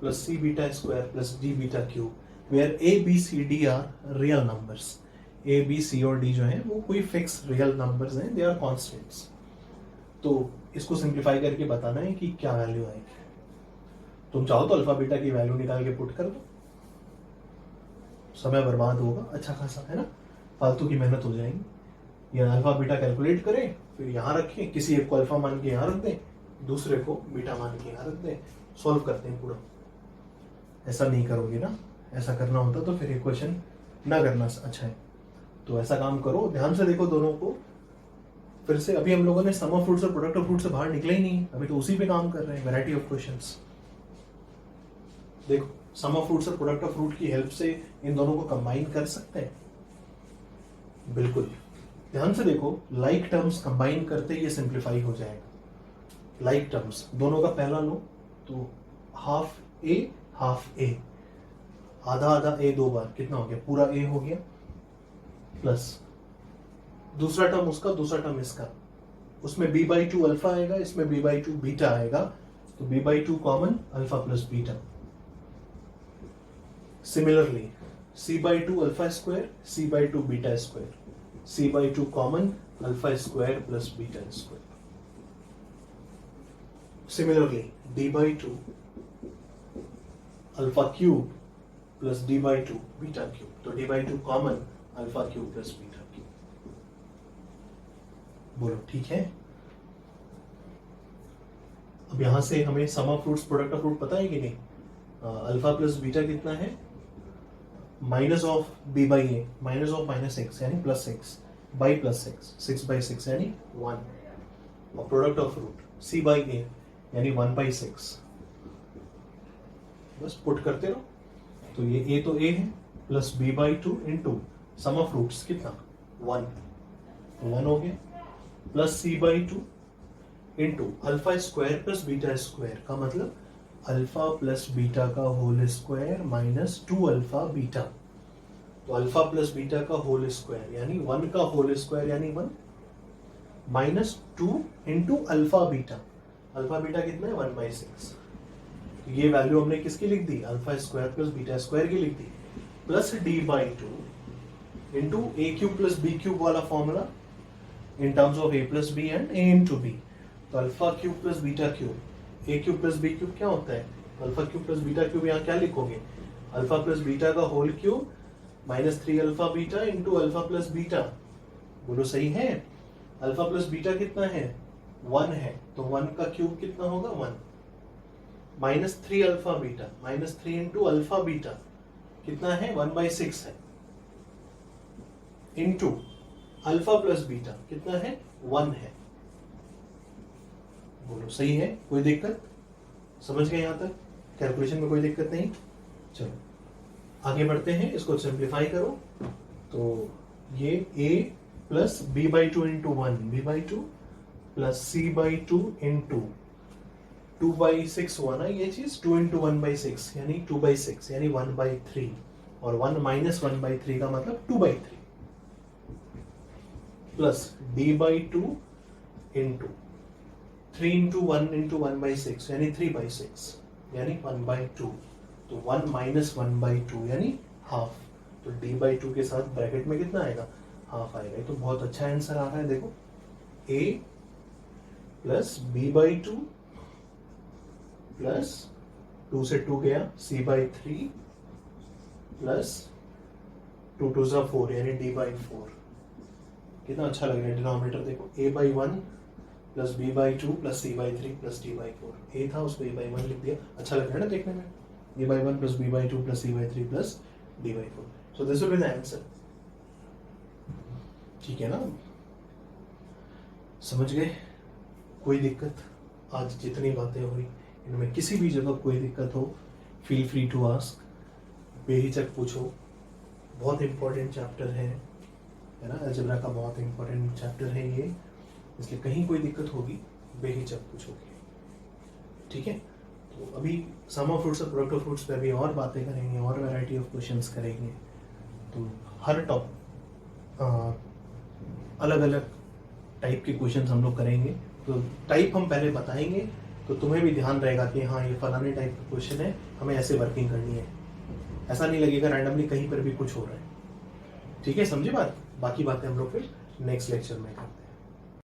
plus c beta square plus d beta cube, where a b c d are real numbers. a b c और d जो है वो कोई fix real numbers हैं, they are constants. तो इसको simplify करके बताना है कि क्या वैल्यू आएगी। तुम चाहो तो अल्फा बीटा की वैल्यू निकाल के पुट कर दो, समय बर्बाद होगा अच्छा खासा, है ना, फालतू की मेहनत हो जाएगी। या अल्फा बीटा कैलकुलेट करें, फिर यहाँ रखें, किसी एक को अल्फा मान के यहाँ रख दें, दूसरे को बीटा मान के यहाँ रख दें, सॉल्व करते हैं पूरा। ऐसा नहीं करोगे ना, ऐसा करना होता तो फिर इक्वेशन ना करना अच्छा है। तो ऐसा काम करो, ध्यान से देखो दोनों को। फिर से अभी हम लोगों ने सम ऑफ फ्रूट्स और प्रोडक्ट ऑफ फ्रूट से बाहर निकले ही नहीं, अभी तो उसी पे काम कर रहे हैं, वैरायटी ऑफ क्वेश्चंस। देखो सम ऑफ फ्रूट्स और प्रोडक्ट ऑफ फ्रूट की हेल्प से इन दोनों को कंबाइन कर सकते हैं, बिल्कुल। ध्यान से देखो, लाइक टर्म्स कंबाइन करते ये सिंप्लीफाई हो जाएगा। लाइक टर्म्स दोनों का पहला लो तो हाफ ए, आधा आधा ए दो बार कितना हो गया, पूरा ए हो गया, प्लस दूसरा टर्म उसका, दूसरा टर्म इसका, उसमें b/2 अल्फा आएगा, इसमें b/2 बीटा आएगा, तो b/2 common alpha plus beta. Similarly c/2 alpha square, c/2 beta square, c/2 common alpha square plus beta square. Similarly d/2 alpha cube plus d/2 beta cube, तो d/2 common alpha cube plus beta cube. बोलो ठीक है। अब यहां से हमें sum of fruits product of fruit पता है कि नहीं। अल्फा प्लस बीटा कितना है, minus of b by A, minus of minus X यानी plus X, by plus X, 6/6 यानी 1, और product of fruit c by A यानी 1/6। बस पुट करते रहो, तो ये a तो a है, plus b/2 into sum of fruits कितना 1, तो 1 हो गया, plus c/2 into alpha square plus beta square, का मतलब अल्फा प्लस बीटा का whole square minus 2 alpha beta, तो अल्फा प्लस बीटा का होल स्क्वायर यानी 1 का होल स्क्वायर यानी 1, minus 2 into alpha beta, alpha beta कितना है 1/6, ये वैल्यू हमने किसकी लिख दी, alpha square plus beta square की लिख दी, plus D by two into A cube plus B cube वाला formula in terms of A plus B and A into B. तो alpha cube plus beta cube, A cube plus B cube क्या होता है, alpha cube plus beta cube, यहाँ क्या लिखोगे, alpha plus beta का whole cube minus 3 alpha beta into alpha plus beta. बोलो सही है। अल्फा प्लस बीटा कितना है, 1 है, तो 1 का क्यूब कितना होगा 1, minus 3 alpha beta, minus 3 into alpha beta कितना है 1/6 है, इंटू अल्फा प्लस बीटा कितना है 1 है। बोलो सही है, कोई दिक्कत, समझ गए यहां तक, कैलकुलेशन में कोई दिक्कत नहीं। चलो आगे बढ़ते हैं, इसको सिंप्लीफाई करो। तो ये a plus b by two into 1 b by two plus c by two into 2/6 हुआ ना ये चीज, 2 इंटू 1/6 यानी 2/6 यानी 1/3, और 1 माइनस 1/3 का मतलब 2/3, plus d by two into 3 into 1 into 1/6 यानी 3/6 यानी 1/2, तो 1 माइनस 1/2 यानी हाफ, तो d बाई टू के साथ ब्रैकेट में कितना आएगा, हाफ आएगा। तो बहुत अच्छा आंसर आ रहा है, देखो a plus b by two plus 2 से 2 गया c/3 प्लस 2 2 ज़ा 4 यानी d/4। कितना अच्छा लग रहा है, डिनोमिनेटर देखो a/1 plus b/2 plus c/3 plus d/4, a था उसको a/1 लिख दिया, अच्छा लग रहा है ना देखने में, a/1 plus b/2 plus c/3 plus d/4। So this will be the answer. ठीक है ना, समझ गए, कोई दिक्कत, आज जितनी बातें हुई इनमें किसी भी जगह कोई दिक्कत हो, फील फ्री टू आस्क, बेहिचक पूछो, बहुत इंपॉर्टेंट चैप्टर है ना, अलजेब्रा का बहुत इंपॉर्टेंट चैप्टर है ये, इसलिए कहीं कोई दिक्कत होगी बेहिचक पूछोगे, ठीक है। तो अभी सम ऑफ फ्रूट्स और प्रोडक्ट ऑफ फ्रूट्स पे अभी और बातें करेंगे, और वैरायटी ऑफ क्वेश्चंस करेंगे, तो हर अलग अलग टाइप के क्वेश्चंस हम लोग करेंगे। तो टाइप हम पहले बताएंगे, तो तुम्हें भी ध्यान रहेगा कि हाँ ये फलाने टाइप का क्वेश्चन है, हमें ऐसे वर्किंग करनी है, ऐसा नहीं लगेगा रैंडमली कहीं पर भी कुछ हो रहा है, ठीक है, समझे बात। बाकी बातें हम लोग फिर नेक्स्ट लेक्चर में करते हैं।